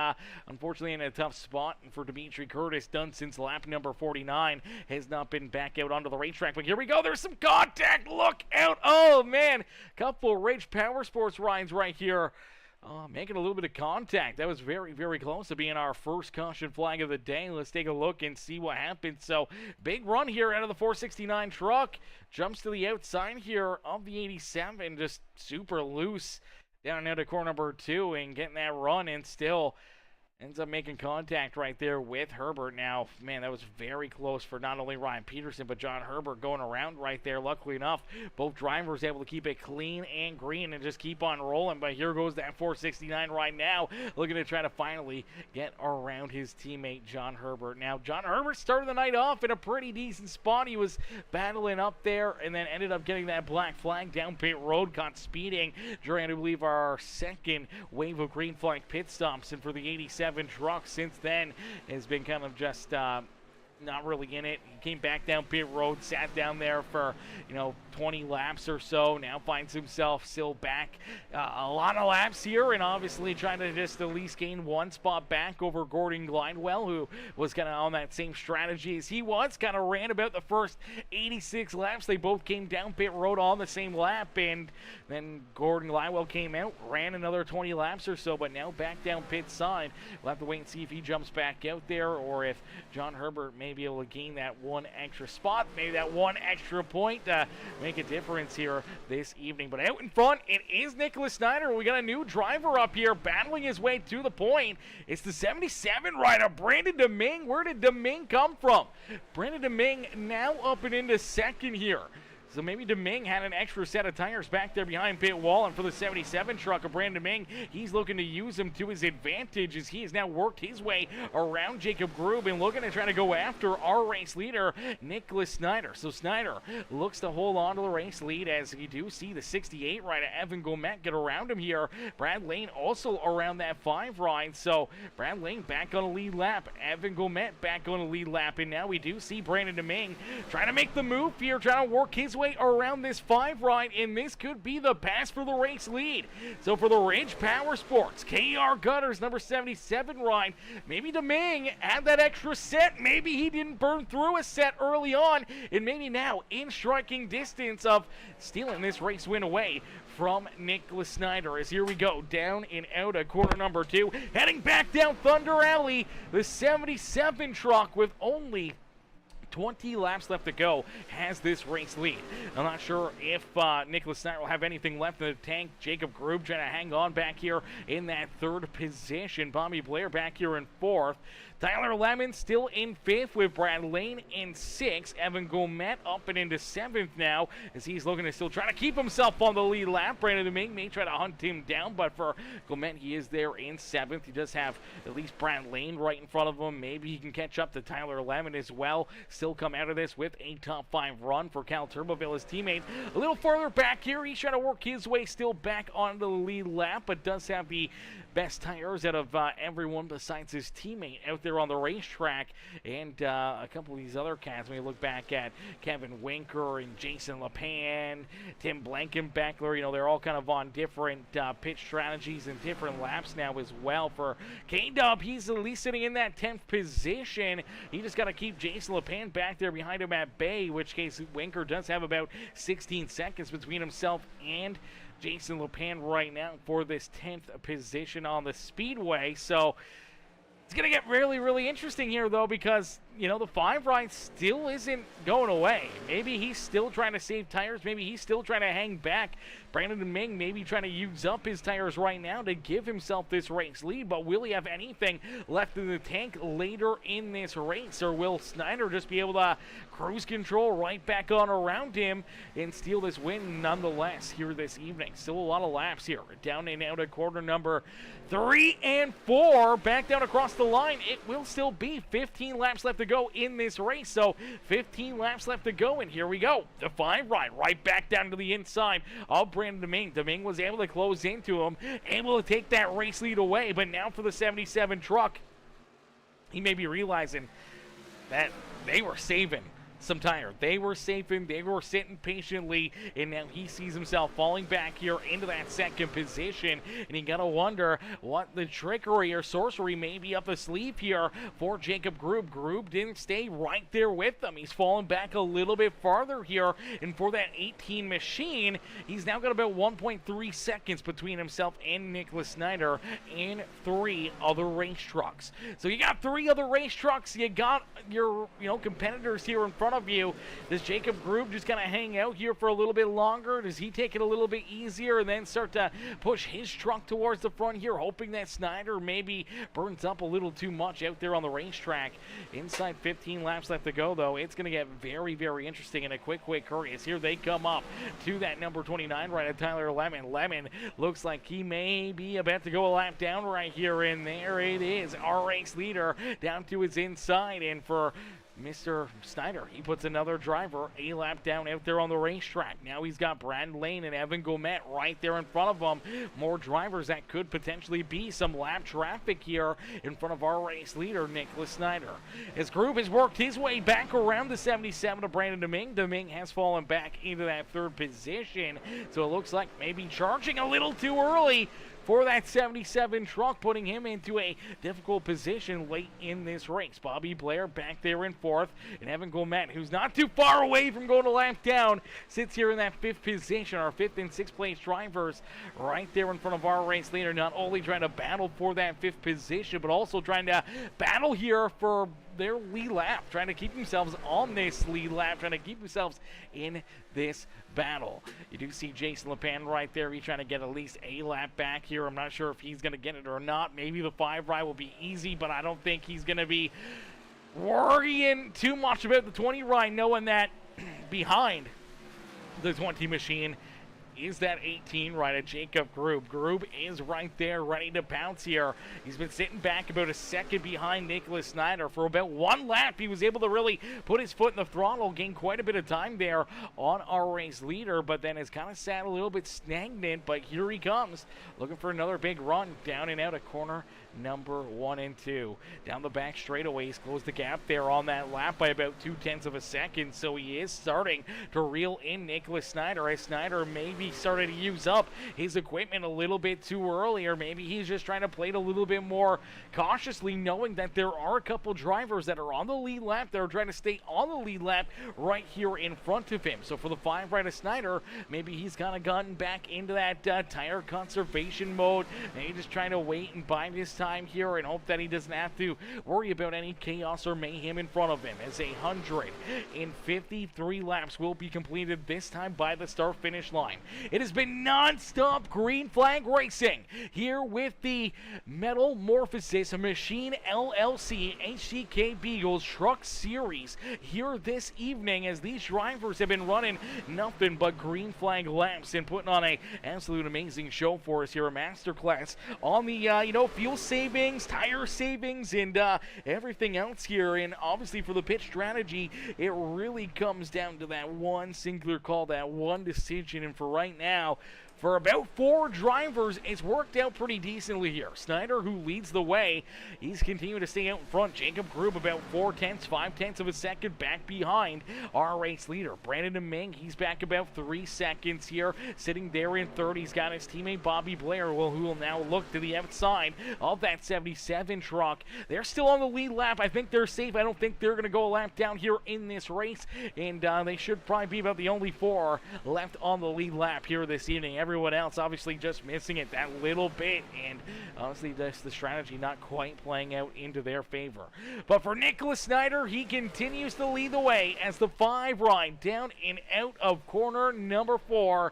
unfortunately in a tough spot for Dimitri Curtis, done since lap number 49, has not been back out onto the racetrack. But here we go, there's some contact, look out, oh man, couple Ridge Powersports rides right here. Making a little bit of contact. That was very, very close to being our first caution flag of the day. Let's take a look and see what happens. So, big run here out of the 469 truck. Jumps to the outside here of the 87. Just super loose down out of corner number 2 and getting that run, and still ends up making contact right there with Herbert. Now, man, that was very close for not only Ryan Peterson, but John Herbert going around right there. Luckily enough, both drivers able to keep it clean and green and just keep on rolling. But here goes that 469 right now, looking to try to finally get around his teammate, John Herbert. Now, John Herbert started the night off in a pretty decent spot. He was battling up there and then ended up getting that black flag down pit road, caught speeding during, I believe, our second wave of green flag pit stops. And for the 87 truck since then has been kind of just not really in it. He came back down pit road, sat down there for, 20 laps or so. Now finds himself still back a lot of laps here, and obviously trying to just at least gain one spot back over Gordon Glidewell, who was kind of on that same strategy as he was. Kind of ran about the first 86 laps. They both came down pit road on the same lap, and then Gordon Glidewell came out, ran another 20 laps or so, but now back down pit side. We'll have to wait and see if he jumps back out there, or if John Herbert may be able to gain that one extra spot, maybe that one extra point to make a difference here this evening. But out in front, it is Nicholas Snyder. We got a new driver up here battling his way to the point. It's the 77 rider, Brandon Deming. Where did Deming come from? Brandon Deming now up and into second here. So maybe Deming had an extra set of tires back there behind pit wall, and for the 77 truck of Brandon Deming, he's looking to use them to his advantage as he has now worked his way around Jacob Grube and looking to try to go after our race leader, Nicholas Snyder. So Snyder looks to hold on to the race lead, as you do see the 68 rider, Evan Gomet, get around him here. Brad Lane also around that 5 ride, so Brad Lane back on a lead lap, Evan Gomet back on a lead lap, and now we do see Brandon Deming trying to make the move here, trying to work his way around this 5 ride, and this could be the pass for the race lead. So for the Ridge Powersports, KR Gutters, number 77 ride, maybe Deming had that extra set. Maybe he didn't burn through a set early on, and maybe now in striking distance of stealing this race win away from Nicholas Snyder. As here we go, down and out of corner number 2, heading back down Thunder Alley, the 77 truck with only 20 laps left to go has this race lead. I'm not sure if Nicholas Snyder will have anything left in the tank. Jacob Grube trying to hang on back here in that 3rd position. Bobby Blair back here in 4th. Tyler Lemon still in 5th with Brad Lane in 6th. Evan Gomet up and into 7th now, as he's looking to still try to keep himself on the lead lap. Brandon Deming may try to hunt him down, but for Gomet, he is there in 7th. He does have at least Brad Lane right in front of him. Maybe he can catch up to Tyler Lemon as well. Still come out of this with a top 5 run for Cal Turboville, his teammate. A little further back here, he's trying to work his way still back onto the lead lap, but does have the best tires out of everyone besides his teammate out there on the racetrack. And a couple of these other cats, when you look back at Kevin Winker and Jason LePan, Tim Blankenbeckler, they're all kind of on different pitch strategies and different laps now as well. For K-Dub, he's at least sitting in that 10th position. He just got to keep Jason LePan back there behind him at bay, which case Winker does have about 16 seconds between himself and Jason LePan right now for this 10th position on the Speedway. So it's going to get really, really interesting here, though, because, you know, the 5 ride still isn't going away. Maybe he's still trying to save tires. Maybe he's still trying to hang back. Brandon Ming maybe trying to use up his tires right now to give himself this race lead. But will he have anything left in the tank later in this race? Or will Snyder just be able to cruise control right back on around him and steal this win nonetheless here this evening? Still a lot of laps here. Down and out at quarter number 3 and 4. Back down across the line. It will still be 15 laps left to go in this race. So 15 laps left to go, and here we go. The 5 ride right back down to the inside of Brandon Domingue. Domingue was able to close into him, able to take that race lead away. But now for the 77 truck, he may be realizing that they were saving some tire. They were saving, they were sitting patiently, and now he sees himself falling back here into that second position, and you gotta wonder what the trickery or sorcery may be up the sleeve here for Jacob Grube. Grube didn't stay right there with them. He's fallen back a little bit farther here, and for that 18 machine, he's now got about 1.3 seconds between himself and Nicholas Snyder and 3 other race trucks. So you got 3 other race trucks, you got your competitors here in front of you. Does Jacob Grube just kind of hang out here for a little bit longer? Does he take it a little bit easier and then start to push his truck towards the front here, hoping that Snyder maybe burns up a little too much out there on the racetrack? Inside 15 laps left to go, though. It's going to get very, very interesting in a quick hurry as here they come up to that number 29 right at Tyler Lemon. Lemon looks like he may be about to go a lap down right here, and there it is. Our race leader down to his inside, and for Mr. Snyder, he puts another driver a lap down out there on the racetrack. Now he's got Brad Lane and Evan Gomet right there in front of him. More drivers that could potentially be some lap traffic here in front of our race leader, Nicholas Snyder. His group has worked his way back around the 77 to Brandon Domingue. Domingue has fallen back into that 3rd position, so it looks like maybe charging a little too early for that 77 truck, putting him into a difficult position late in this race. Bobby Blair back there in 4th, and Evan Gomet, who's not too far away from going a lap down, sits here in that 5th position. Our 5th and 6th place drivers right there in front of our race leader, not only trying to battle for that 5th position, but also trying to battle here for their lead lap, trying to keep themselves on this lead lap, trying to keep themselves in this battle. You do see Jason LePan right there. He's trying to get at least a lap back here. I'm not sure if he's going to get it or not. Maybe the 5 ride will be easy, but I don't think he's going to be worrying too much about the 20 ride, knowing that behind the 20 machine is that 18 right at Jacob Grube. Grube is right there ready to pounce here. He's been sitting back about a second behind Nicholas Snyder. For about 1 lap, he was able to really put his foot in the throttle, gain quite a bit of time there on our race leader, but then has kind of sat a little bit stagnant. But here he comes, looking for another big run down and out of corner number 1 and 2. Down the back straightaways, close the gap there on that lap by about 0.2 of a second. So he is starting to reel in Nicholas Snyder, as Snyder maybe started to use up his equipment a little bit too early, or maybe he's just trying to play it a little bit more cautiously, knowing that there are a couple drivers that are on the lead lap that are trying to stay on the lead lap right here in front of him. So for the 5 right of Snyder, maybe he's kind of gotten back into that tire conservation mode, maybe just trying to wait and bide his time here and hope that he doesn't have to worry about any chaos or mayhem in front of him, as 153 laps will be completed this time by the start finish line. It has been non-stop green flag racing here with the Metal Morphosis Machine LLC HCK Beagles Truck Series here this evening, as these drivers have been running nothing but green flag laps and putting on a absolute amazing show for us here, a masterclass on the fuel savings, tire savings, and everything else here. And obviously for the pit strategy, it really comes down to that one singular call, that one decision. And for right now, for about 4 drivers, it's worked out pretty decently here. Snyder, who leads the way, he's continuing to stay out in front. Jacob Grube about 0.4 of a second back behind our race leader. Brandon Domingue, he's back about 3 seconds here, sitting there in 3rd. He's got his teammate Bobby Blair, who will now look to the outside of that 77 truck. They're still on the lead lap. I think they're safe. I don't think they're going to go a lap down here in this race, and they should probably be about the only 4 left on the lead lap here this evening. everyone else obviously just missing it that little bit, and honestly, the strategy not quite playing out into their favor. But for Nicholas Snyder, he continues to lead the way as the 5 ride down and out of corner number 4.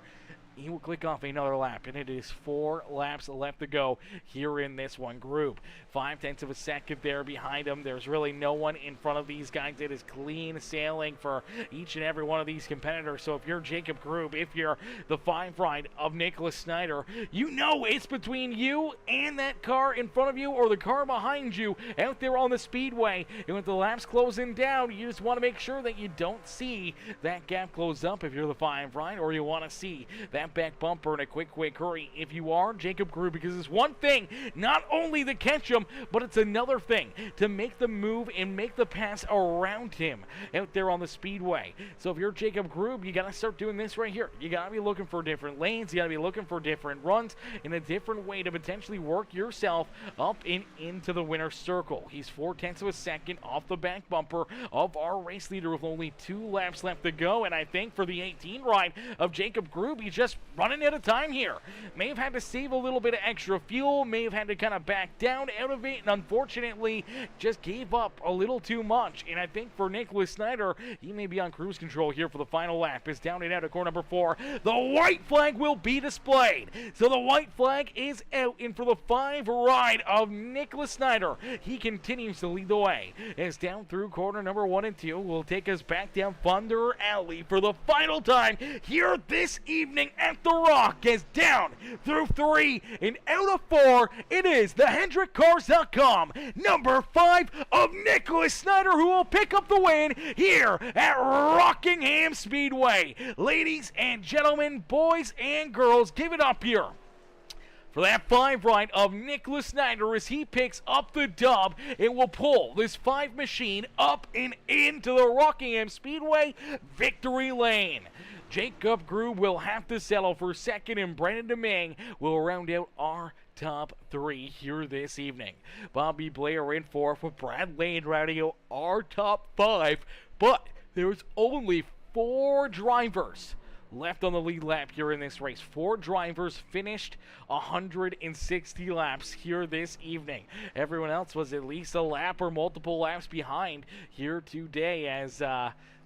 He will click off another lap, and it is 4 laps left to go here in this one group. 0.5 of a second there behind him. There's really no one in front of these guys. It is clean sailing for each and every one of these competitors. So if you're Jacob Grube, if you're the 5 ride of Nicholas Snyder, you know it's between you and that car in front of you or the car behind you out there on the speedway. And with the laps closing down, you just want to make sure that you don't see that gap close up if you're the 5 ride, or you want to see that back bumper in a quick hurry if you are Jacob Grube, because it's one thing not only to catch him, but it's another thing to make the move and make the pass around him out there on the speedway. So if you're Jacob Grube, you got to start doing this right here. You got to be looking for different lanes, you got to be looking for different runs in a different way to potentially work yourself up and into the winner's circle. He's 0.4 of a second off the back bumper of our race leader with only 2 laps left to go, and I think for the 18 ride of Jacob Grube, he's just running out of time here. May have had to save a little bit of extra fuel, may have had to kind of back down out of it, and unfortunately just gave up a little too much. And I think for Nicholas Snyder, he may be on cruise control here for the final lap. Is down and out of corner number 4. The white flag will be displayed. So the white flag is out, and for the 5 ride of Nicholas Snyder, he continues to lead the way. As down through corner number 1 and 2 will take us back down Thunder Alley for the final time here this evening at the Rock. As down through 3 and out of 4, it is the HendrickCars.com number 5 of Nicholas Snyder, who will pick up the win here at Rockingham Speedway. Ladies and gentlemen, boys and girls, give it up here for that 5 ride of Nicholas Snyder as he picks up the dub. It will pull this 5 machine up and into the Rockingham Speedway victory lane. Jacob Grube will have to settle for second, and Brandon Domingue will round out our top 3 here this evening. Bobby Blair in 4th with Brad Lane rounding out our top 5, but there's only 4 drivers left on the lead lap here in this race. 4 drivers finished 160 laps here this evening. Everyone else was at least a lap or multiple laps behind here today, as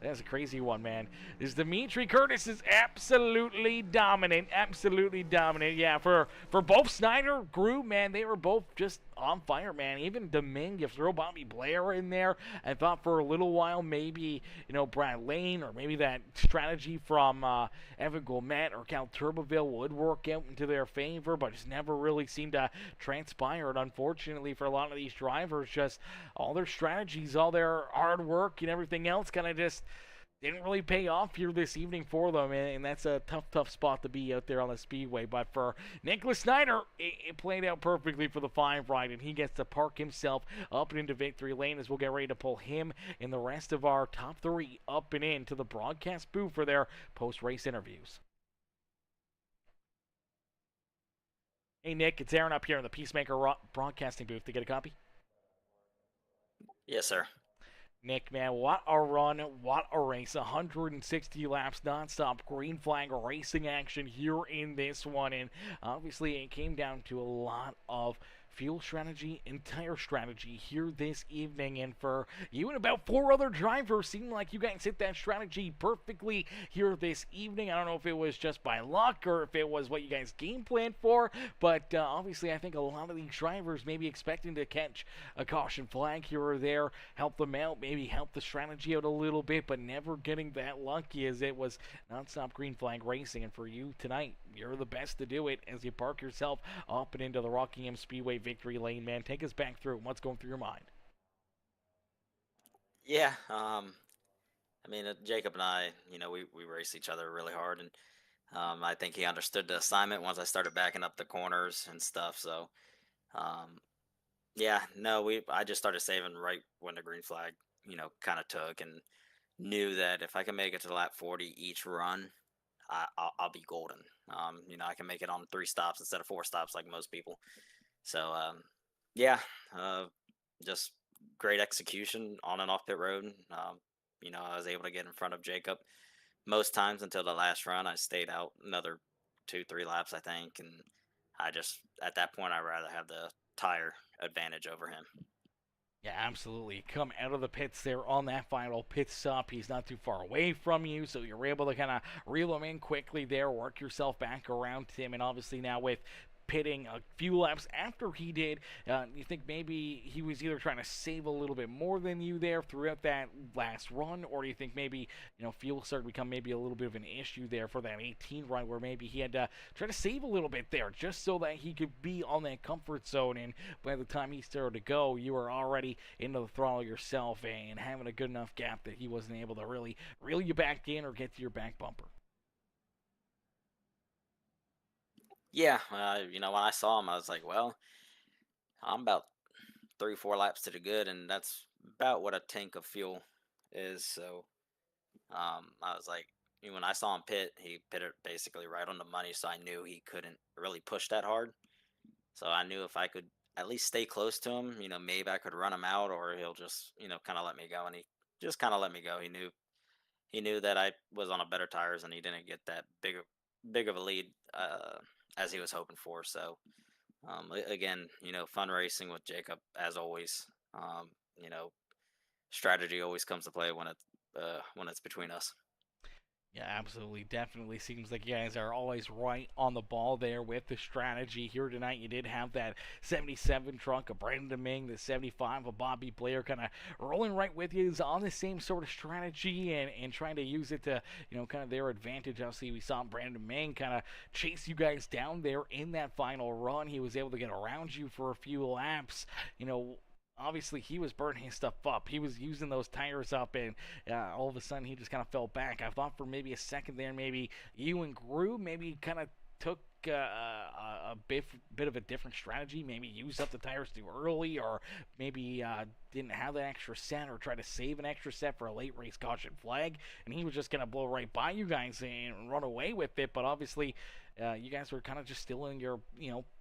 that's a crazy one, man. This Dimitri Curtis is absolutely dominant. Absolutely dominant. Yeah, for both Snyder, Grube, man, they were both just on fire, man. Even Domingue, you throw Bobby Blair in there. I thought for a little while maybe, Brad Lane or maybe that strategy from Evan Gourmet or Cal Turbeville would work out into their favor, but just never really seemed to transpire. And unfortunately for a lot of these drivers, just all their strategies, all their hard work and everything else kind of just didn't really pay off here this evening for them, and that's a tough spot to be out there on the speedway. But for Nicholas Snyder, it played out perfectly for the 5 ride, and he gets to park himself up and into victory lane as we'll get ready to pull him and the rest of our top 3 up and into the broadcast booth for their post-race interviews. Hey, Nick, it's Aaron up here in the Peacemaker broadcasting booth. To get a copy? Yes, sir. Nick, man, what a run, what a race. 160 laps nonstop green flag racing action here in this one. And obviously it came down to a lot of fuel strategy and tire strategy here this evening. And for you and about 4 other drivers, seemed like you guys hit that strategy perfectly here this evening. I don't know if it was just by luck or if it was what you guys game planned for, but obviously I think a lot of these drivers may be expecting to catch a caution flag here or there, help them out, maybe help the strategy out a little bit, but never getting that lucky as it was nonstop green flag racing. And for you tonight, you're the best to do it as you park yourself up and into the Rockingham Speedway victory lane, man. Take us back through what's going through your mind. Yeah, Jacob and I, we raced each other really hard, and I think he understood the assignment once I started backing up the corners and stuff. So, I just started saving right when the green flag, kind of took, and knew that if I can make it to lap 40 each run, I'll be golden. I can make it on 3 stops instead of 4 stops like most people. So, just great execution on and off pit road. I was able to get in front of Jacob most times until the last run. I stayed out another 2, 3 laps, I think. And I just, at that point, I'd rather have the tire advantage over him. Yeah, absolutely. Come out of the pits there on that final pit stop. He's not too far away from you, so you're able to kind of reel him in quickly there, work yourself back around him, and obviously now with pitting a few laps after he did, you think maybe he was either trying to save a little bit more than you there throughout that last run, or do you think maybe, fuel started to become maybe a little bit of an issue there for that 18 run where maybe he had to try to save a little bit there just so that he could be on that comfort zone, and by the time he started to go, you were already into the throttle yourself and having a good enough gap that he wasn't able to really reel you back in or get to your back bumper? Yeah, when I saw him, I was like, well, I'm about 3, 4 laps to the good, and that's about what a tank of fuel is. So I was like, when I saw him pit, he pitted basically right on the money, so I knew he couldn't really push that hard. So I knew if I could at least stay close to him, maybe I could run him out, or he'll just, kind of let me go. And he just kind of let me go. He knew that I was on a better tires, and he didn't get that big of a lead as he was hoping for. So again, fun racing with Jacob as always. Um, you know, strategy always comes to play when it's between us. Yeah, absolutely. Definitely seems like you guys are always right on the ball there with the strategy. Here tonight, you did have that 77 truck, a Brandon Ming, the 75, a Bobby Blair kind of rolling right with you. Is on the same sort of strategy and trying to use it to, kind of their advantage. Obviously, we saw Brandon Ming kind of chase you guys down there in that final run. He was able to get around you for a few laps. Obviously he was burning his stuff up. He was using those tires up, and all of a sudden he just kind of fell back. I thought for maybe a second there, maybe you and Gru maybe kind of took a bit of a different strategy. Maybe use up the tires too early, or maybe didn't have that extra set, or try to save an extra set for a late race caution flag, and he was just going to blow right by you guys and run away with it. But obviously you guys were kind of just still in your,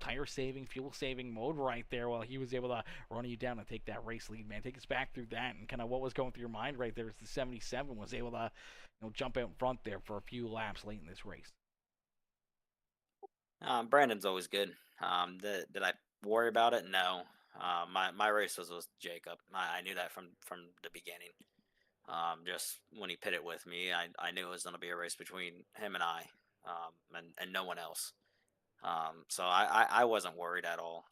tire saving, fuel saving mode right there while he was able to run you down and take that race lead, man. Take us back through that and kind of what was going through your mind right there as the 77 was able to, jump out in front there for a few laps late in this race. Brandon's always good. Did I worry about it? No. My race was Jacob. I knew that from the beginning. Just when he pitted with me, I knew it was going to be a race between him and I, and no one else. So I wasn't worried at all.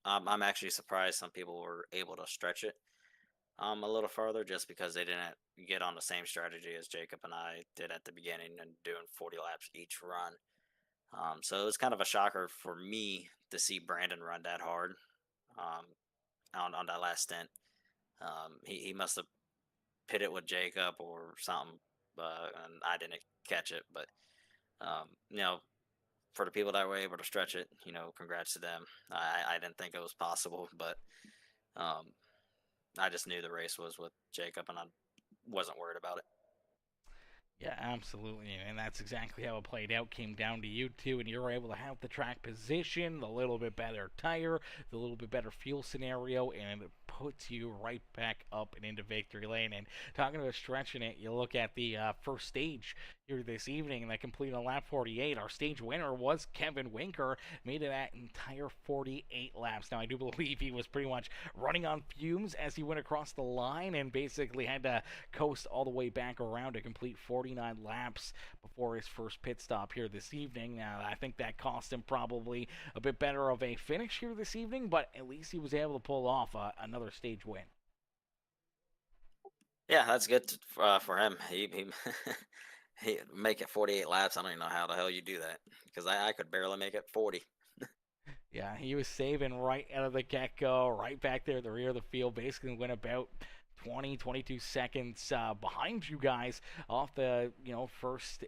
I'm actually surprised some people were able to stretch it a little further just because they didn't get on the same strategy as Jacob and I did at the beginning and doing 40 laps each run. So it was kind of a shocker for me to see Brandon run that hard um, on that last stint. He must have pitted with Jacob or something, and I didn't catch it. But um, you know, for the people that were able to stretch it, congrats to them. I didn't think it was possible, but um, I just knew the race was with Jacob, and I wasn't worried about it. Yeah, absolutely, and that's exactly how it played out. Came down to you two, and you were able to have the track position, the little bit better tire, the little bit better fuel scenario, and it puts you right back up and into victory lane. And talking about stretching it, you look at the first stage here this evening, and that completed on lap 48. Our stage winner was Kevin Winker, made it that entire 48 laps. Now, I do believe he was pretty much running on fumes as he went across the line and basically had to coast all the way back around to complete 49 laps before his first pit stop here this evening. Now, I think that cost him probably a bit better of a finish here this evening, but at least he was able to pull off another stage win. Yeah, that's good for him. He he make it 48 laps. I don't even know how the hell you do that because I could barely make it 40. Yeah, he was saving right out of the get-go, right back there at the rear of the field, basically went about 20, 22 seconds behind you guys off the, first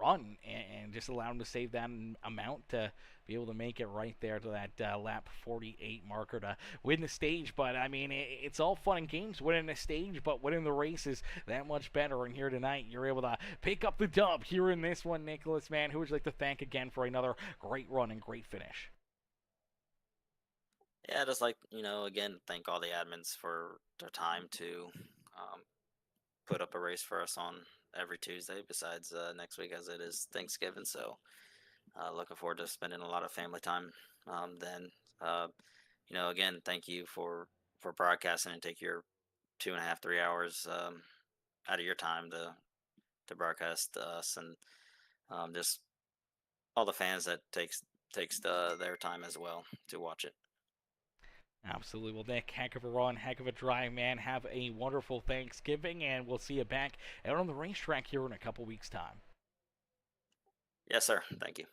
run, and just allowed him to save that amount to be able to make it right there to that lap 48 marker to win the stage. But I mean, it's all fun and games winning the stage, but winning the race is that much better. And here tonight, you're able to pick up the dub here in this one, Nicholas. Man, who would you like to thank again for another great run and great finish? Yeah, just like again, thank all the admins for their time to um, put up a race for us on every Tuesday. Besides next week, as it is Thanksgiving, so Looking forward to spending a lot of family time. Then, uh, again, thank you for broadcasting and take your 2.5, 3 hours out of your time to broadcast to us, and just all the fans that takes their time as well to watch it. Absolutely. Well, Nick, heck of a run, heck of a drive, man. Have a wonderful Thanksgiving, and we'll see you back out on the racetrack here in a couple weeks' time. Yes, sir. Thank you.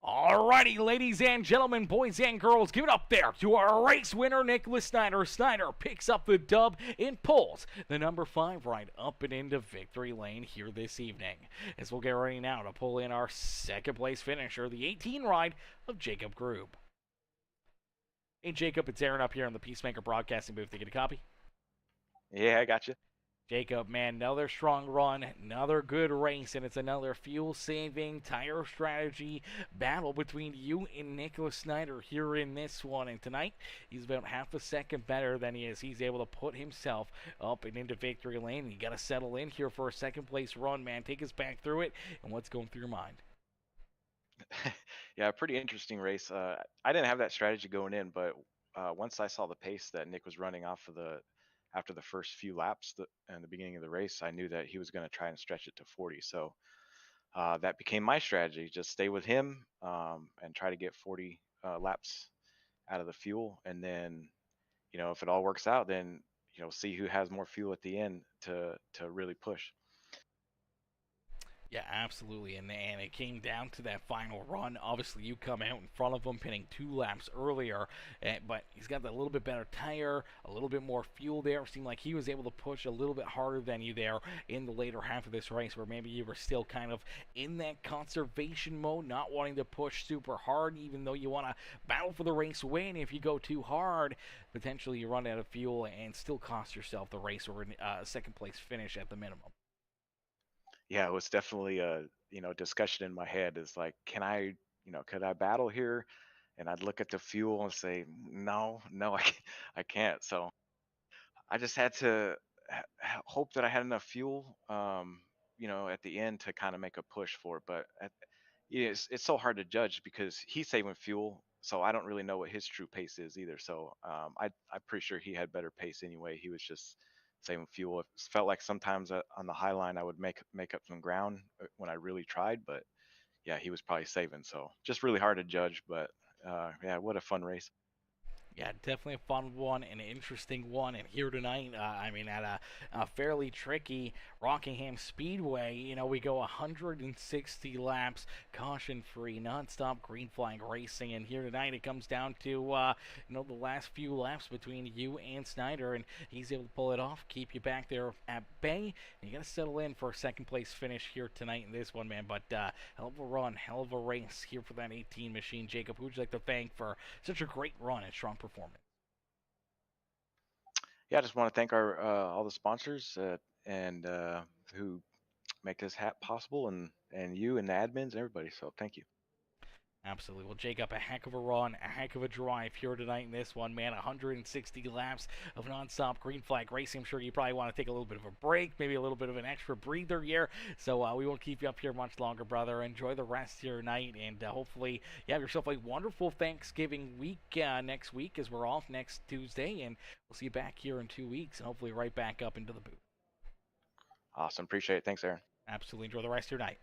Alrighty, ladies and gentlemen, boys and girls, give it up there to our race winner, Nicholas Snyder. Snyder picks up the dub and pulls the number 5 right up and into victory lane here this evening. As we'll get ready now to pull in our second place finisher, the 18 ride of Jacob Grube. Hey, Jacob, it's Aaron up here in the Peacemaker broadcasting booth. Did you get a copy? Yeah, I got you. Jacob, man, another strong run, another good race, and it's another fuel-saving tire strategy battle between you and Nicholas Snyder here in this one. And tonight, he's about half a second better than he is. He's able to put himself up and into victory lane. And you got to settle in here for a second-place run, man. Take us back through it, and what's going through your mind? Yeah, pretty interesting race. I didn't have that strategy going in, but once I saw the pace that Nick was running off of after the first few laps in the beginning of the race, I knew that he was going to try and stretch it to 40. So that became my strategy: just stay with him and try to get 40 laps out of the fuel, and then if it all works out, then see who has more fuel at the end to really push. Yeah, absolutely. And it came down to that final run. Obviously, you come out in front of him, pinning 2 laps earlier, but he's got that little bit better tire, a little bit more fuel there. It seemed like he was able to push a little bit harder than you there in the later half of this race, where maybe you were still kind of in that conservation mode, not wanting to push super hard, even though you want to battle for the race win. If you go too hard, potentially you run out of fuel and still cost yourself the race or a second place finish at the minimum. Yeah, it was definitely a discussion in my head. Is like, could I battle here? And I'd look at the fuel and say, no, no, I can't. So I just had to hope that I had enough fuel, at the end to kind of make a push for it. But it's so hard to judge because he's saving fuel, so I don't really know what his true pace is either. So I'm pretty sure he had better pace anyway. He was just saving fuel. It felt like sometimes on the high line I would make up some ground when I really tried, but yeah, he was probably saving. So just really hard to judge. But yeah, what a fun race. Yeah, definitely a fun one, an interesting one. And here tonight, at a fairly tricky Rockingham Speedway, we go 160 laps, caution-free, non-stop green flag racing. And here tonight, it comes down to, the last few laps between you and Snyder, and he's able to pull it off, keep you back there at bay. And you got to settle in for a second-place finish here tonight in this one, man. But hell of a run, hell of a race here for that 18 machine. Jacob, who would you like to thank for such a great run and strong performance? Yeah, I just want to thank our all the sponsors and who make this possible, and you and the admins and everybody. So thank you. Absolutely. Well, Jacob, a heck of a run, a heck of a drive here tonight in this one, man. 160 laps of nonstop green flag racing. I'm sure you probably want to take a little bit of a break, maybe a little bit of an extra breather here. So we won't keep you up here much longer, brother. Enjoy the rest of your night, and hopefully you have yourself a wonderful Thanksgiving week next week, as we're off next Tuesday, and we'll see you back here in 2 weeks, and hopefully right back up into the booth. Awesome. Appreciate it. Thanks, Aaron. Absolutely. Enjoy the rest of your night.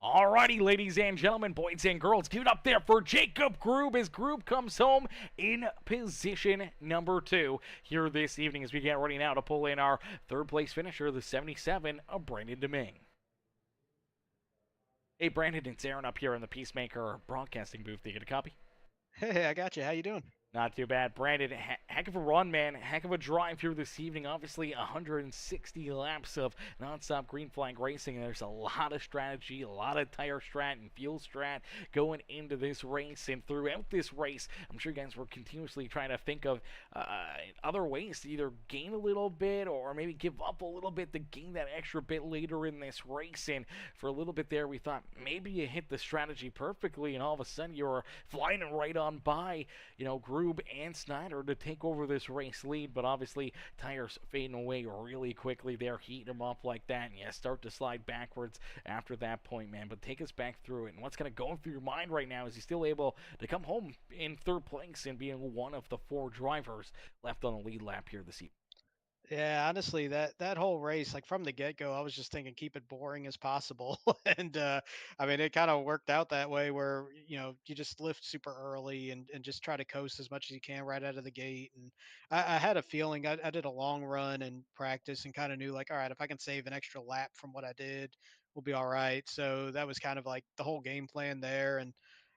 Alrighty, ladies and gentlemen, boys and girls, give it up there for Jacob Grube as Grube comes home in position number 2 here this evening as we get ready now to pull in our third place finisher, the 77 of Brandon Deming. Hey, Brandon, it's Aaron up here in the Peacemaker broadcasting booth. Do you get a copy? Hey, I got you. How you doing? Not too bad. Brandon, heck of a run, man. Heck of a drive here this evening. Obviously, 160 laps of nonstop green flag racing. And there's a lot of strategy, a lot of tire strat and fuel strat going into this race. And throughout this race, I'm sure you guys were continuously trying to think of other ways to either gain a little bit or maybe give up a little bit to gain that extra bit later in this race. And for a little bit there, we thought maybe you hit the strategy perfectly, and all of a sudden you were flying right on by, Grube and Snyder to take over this race lead, but obviously tires fading away really quickly there, heating them up like that, and you start to slide backwards after that point, man. But take us back through it, and what's going to go through your mind right now? Is he still able to come home in third place and being one of the 4 drivers left on the lead lap here this evening? Yeah, honestly, that whole race, like from the get-go, I was just thinking keep it boring as possible. And I mean, it kind of worked out that way where, you just lift super early and just try to coast as much as you can right out of the gate. And I had a feeling I did a long run and practice and kind of knew like, all right, if I can save an extra lap from what I did, we'll be all right. So that was kind of like the whole game plan there. And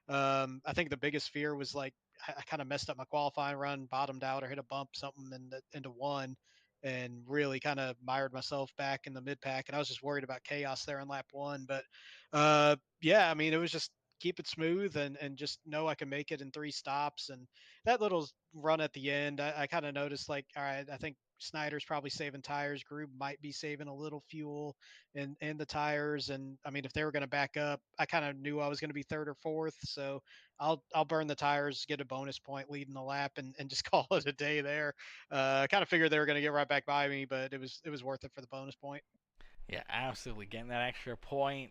I think the biggest fear was like I kind of messed up my qualifying run, bottomed out or hit a bump, something into one and really kind of mired myself back in the mid pack. And I was just worried about chaos there in lap one. But yeah, I mean, it was just keep it smooth and just know I can make it in 3 stops. And that little run at the end, I kind of noticed like, all right, I think Snyder's probably saving tires. Grube might be saving a little fuel in the tires. And I mean, if they were going to back up, I kind of knew I was going to be third or fourth. So I'll burn the tires, get a bonus point leading the lap, and just call it a day there. I kind of figured they were going to get right back by me, but it was worth it for the bonus point. Yeah, absolutely. Getting that extra point,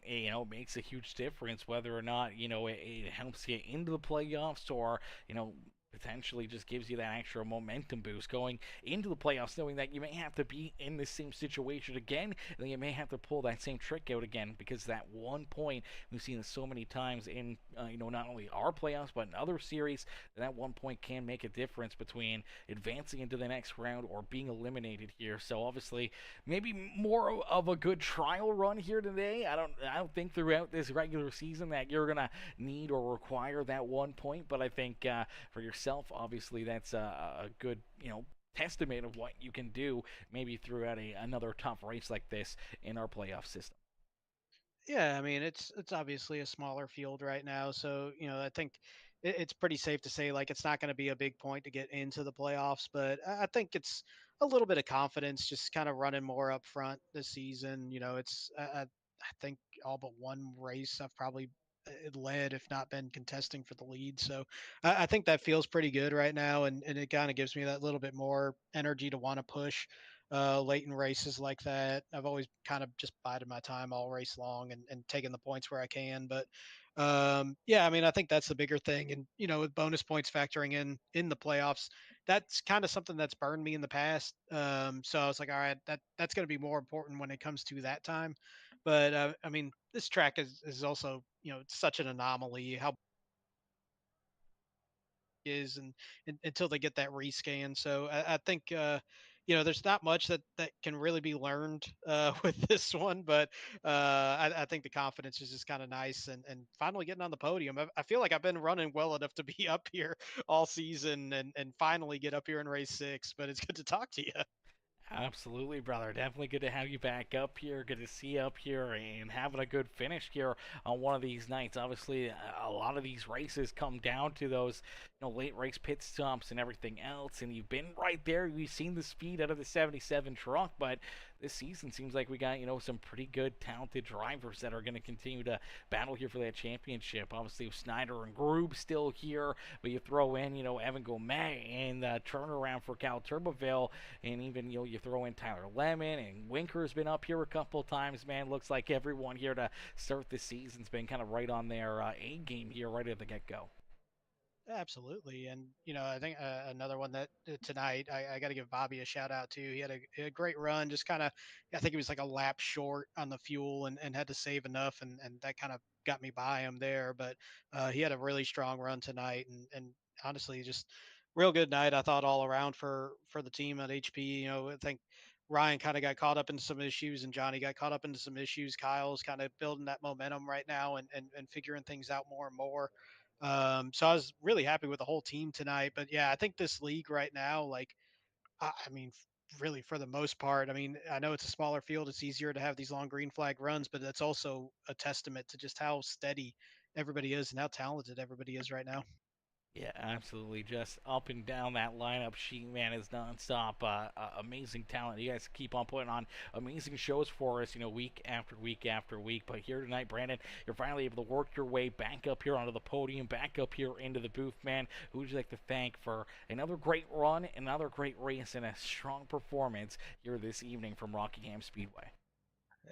makes a huge difference whether or not, it helps you into the playoffs or, potentially just gives you that extra momentum boost going into the playoffs, knowing that you may have to be in the same situation again, and then you may have to pull that same trick out again because that 1 point, we've seen it so many times in, not only our playoffs, but in other series, that 1 point can make a difference between advancing into the next round or being eliminated here. So obviously, maybe more of a good trial run here today. I don't think throughout this regular season that you're gonna need or require that 1 point, but I think for yourself, obviously that's a good testament of what you can do maybe throughout another tough race like this in our playoff system. Yeah, I mean it's obviously a smaller field right now, so I think it's pretty safe to say like it's not going to be a big point to get into the playoffs, but I think it's a little bit of confidence, just kind of running more up front this season. It's I think all but one race I've probably led, if not been contesting for the lead, so I think that feels pretty good right now, and it kind of gives me that little bit more energy to want to push late in races like that. I've always kind of just bided my time all race long and taken the points where I can. But yeah, I mean, I think that's the bigger thing. And with bonus points factoring in the playoffs, that's kind of something that's burned me in the past. So I was like, all right, that's going to be more important when it comes to that time. But I mean, this track is also it's such an anomaly. How is and until they get that rescan. So I think there's not much that can really be learned with this one, but I think the confidence is just kind of nice and finally getting on the podium. I feel like I've been running well enough to be up here all season and finally get up here in race 6. But it's good to talk to you. Absolutely, brother. Definitely good to have you back up here. Good to see you up here and having a good finish here on one of these nights. Obviously, a lot of these races come down to those, late race pit stops and everything else. And you've been right there. We've seen the speed out of the 77 truck, but this season seems like we got, some pretty good, talented drivers that are going to continue to battle here for that championship. Obviously, with Snyder and Grube still here, but you throw in, Evan Gomez and turnaround for Cal Turboville, and even you throw in Tyler Lemon and Winker's been up here a couple times. Man, looks like everyone here to start the season's been kind of right on their A game here right at the get go. Absolutely, and I think another one that tonight I got to give Bobby a shout out to. He had a great run, just kind of I think he was like a lap short on the fuel and had to save enough, and that kind of got me by him there. But he had a really strong run tonight, and honestly, just real good night. I thought all around for the team at HP. I think Ryan kind of got caught up into some issues, and Johnny got caught up into some issues. Kyle's kind of building that momentum right now and figuring things out more and more. So I was really happy with the whole team tonight. But yeah, I think this league right now, like, I mean, really for the most part, I mean, I know it's a smaller field. It's easier to have these long green flag runs, but that's also a testament to just how steady everybody is and how talented everybody is right now. Yeah, absolutely. Just up and down that lineup sheet, man, is nonstop. Amazing talent. You guys keep on putting on amazing shows for us, week after week after week. But here tonight, Brandon, you're finally able to work your way back up here onto the podium, back up here into the booth, man. Who would you like to thank for another great run, another great race, and a strong performance here this evening from Rockingham Speedway?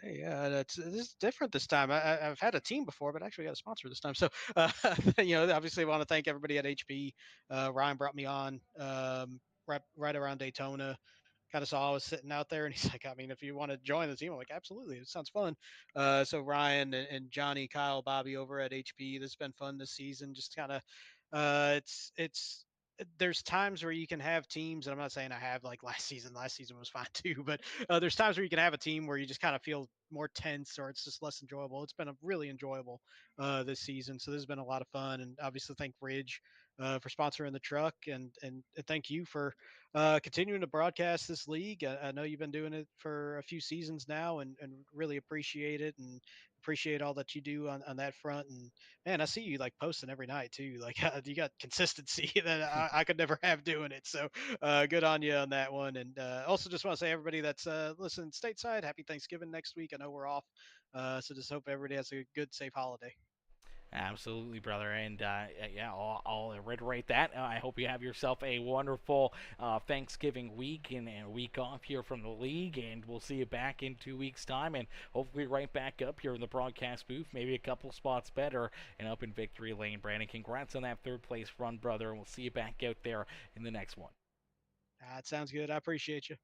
Hey, yeah, this is different this time. I've had a team before, but actually got a sponsor this time. So, obviously, I want to thank everybody at HP. Ryan brought me on right around Daytona. Kind of saw I was sitting out there, and he's like, I mean, if you want to join the team, I'm like, absolutely, it sounds fun. So Ryan and Johnny, Kyle, Bobby over at HP, this has been fun this season. Just kind of, it's there's times where you can have teams, and I'm not saying I have like last season. Last season was fine too, but there's times where you can have a team where you just kind of feel more tense or it's just less enjoyable. It's been a really enjoyable this season, so this has been a lot of fun. And obviously, thank Ridge for sponsoring the truck, and thank you for continuing to broadcast this league. I know you've been doing it for a few seasons now, and really appreciate it and appreciate all that you do on that front. And man, I see you like posting every night too. Like you got consistency that I could never have doing it. So good on you on that one. And also just want to say everybody that's listening stateside, happy Thanksgiving next week. I know we're off, so just hope everybody has a good, safe holiday. Absolutely, brother. And yeah, I'll reiterate that. I hope you have yourself a wonderful Thanksgiving week and a week off here from the league. And we'll see you back in 2 weeks' time. And hopefully, right back up here in the broadcast booth, maybe a couple spots better and up in victory lane. Brandon, congrats on that third place run, brother. And we'll see you back out there in the next one. It sounds good. I appreciate you.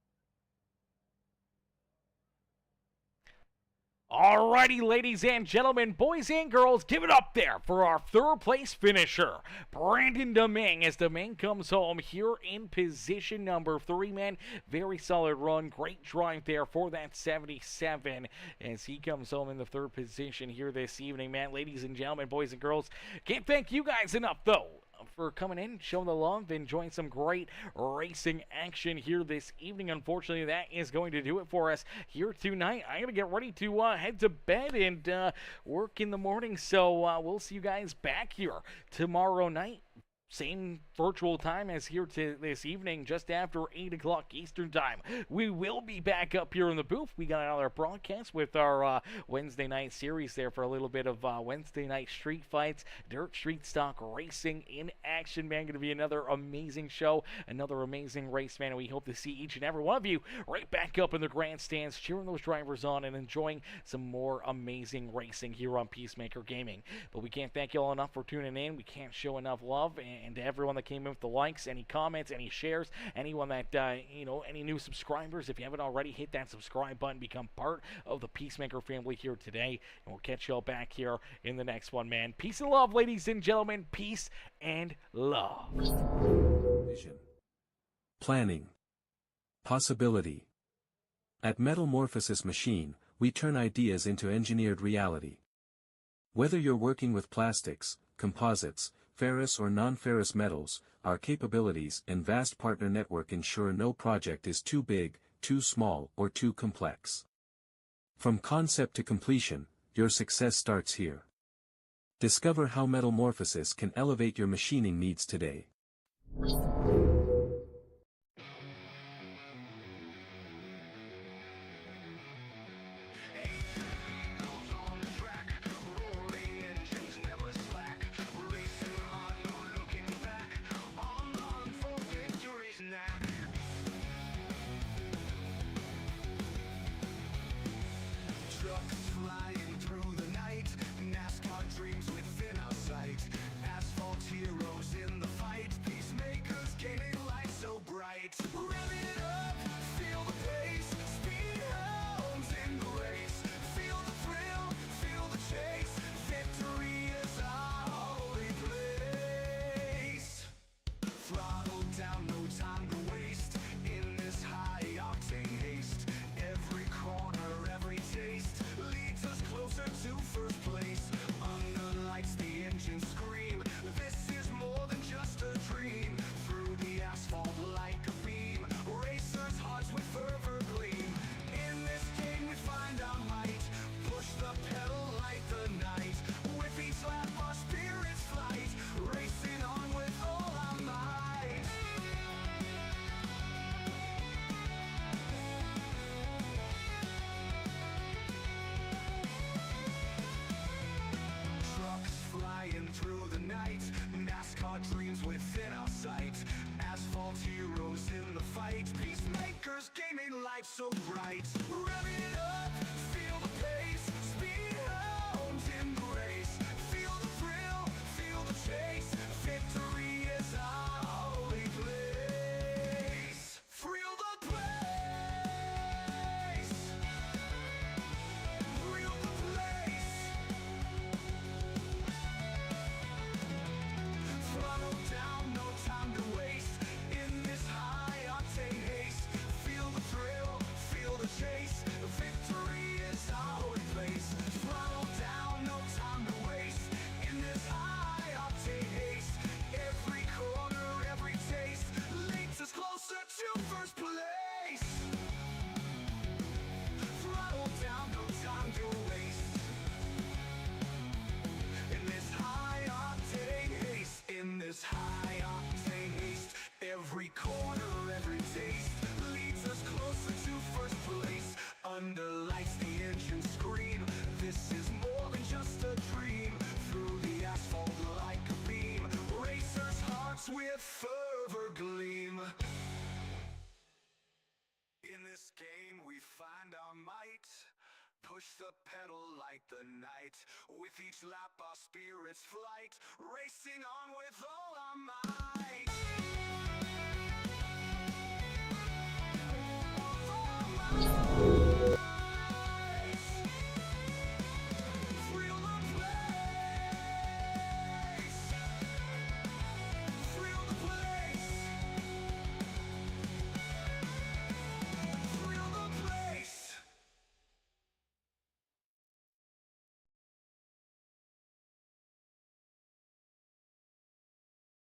Alrighty, ladies and gentlemen, boys and girls, give it up there for our third place finisher, Brandon Domingue, as Domingue comes home here in position number 3, man. Very solid run, great drive there for that 77 as he comes home in the third position here this evening, man. Ladies and gentlemen, boys and girls, can't thank you guys enough, though, for coming in, showing the love, enjoying some great racing action here this evening. Unfortunately, that is going to do it for us here tonight. I'm going to get ready to head to bed and work in the morning, so we'll see you guys back here tomorrow night. Same virtual time as here to this evening, just after 8 o'clock Eastern time. We will be back up here in the booth. We got another broadcast with our Wednesday night series there for a little bit of Wednesday night street fights, dirt street stock racing in action, man. Going to be another amazing show, another amazing race, man. And we hope to see each and every one of you right back up in the grandstands, cheering those drivers on and enjoying some more amazing racing here on Peacemaker Gaming. But we can't thank you all enough for tuning in. We can't show enough love and to everyone that came in with the likes, any comments, any shares, anyone that, any new subscribers. If you haven't already, hit that subscribe button, become part of the Peacemaker family here today, and we'll catch y'all back here in the next one, man. Peace and love, ladies and gentlemen. Peace and love. Vision. Planning. Possibility. At Metal Morphosis Machine, we turn ideas into engineered reality. Whether you're working with plastics, composites, ferrous or non-ferrous metals, our capabilities and vast partner network ensure no project is too big, too small, or too complex. From concept to completion, your success starts here. Discover how Metal Morphosis can elevate your machining needs today. Trucks flying through the night, NASCAR dreams within our sight. Asphalt heroes in the fight, peacemakers gaining light so bright. Rev it up, feel the pace, speed hound in grace. Feel the thrill, feel the chase. Victory is our only place. Thrill the place. Thrill the place. Throttle down, no time to waste. In this high octane haste, feel the thrill, feel the chase. Victory is our only place. Throttle down, no time to waste. In this high octane haste, every corner, every taste leads us closer to first place. Throttle down, no time to waste. In this high octane haste, in this high octane haste, every corner, every taste leads us closer to first place. Under lights, the engine scream. This is more than just a dream. Through the asphalt like a beam, racers' hearts with fervor gleam. In this game we find our might. Push the pedal like the night. With each lap our spirits flight. Racing on with all our might.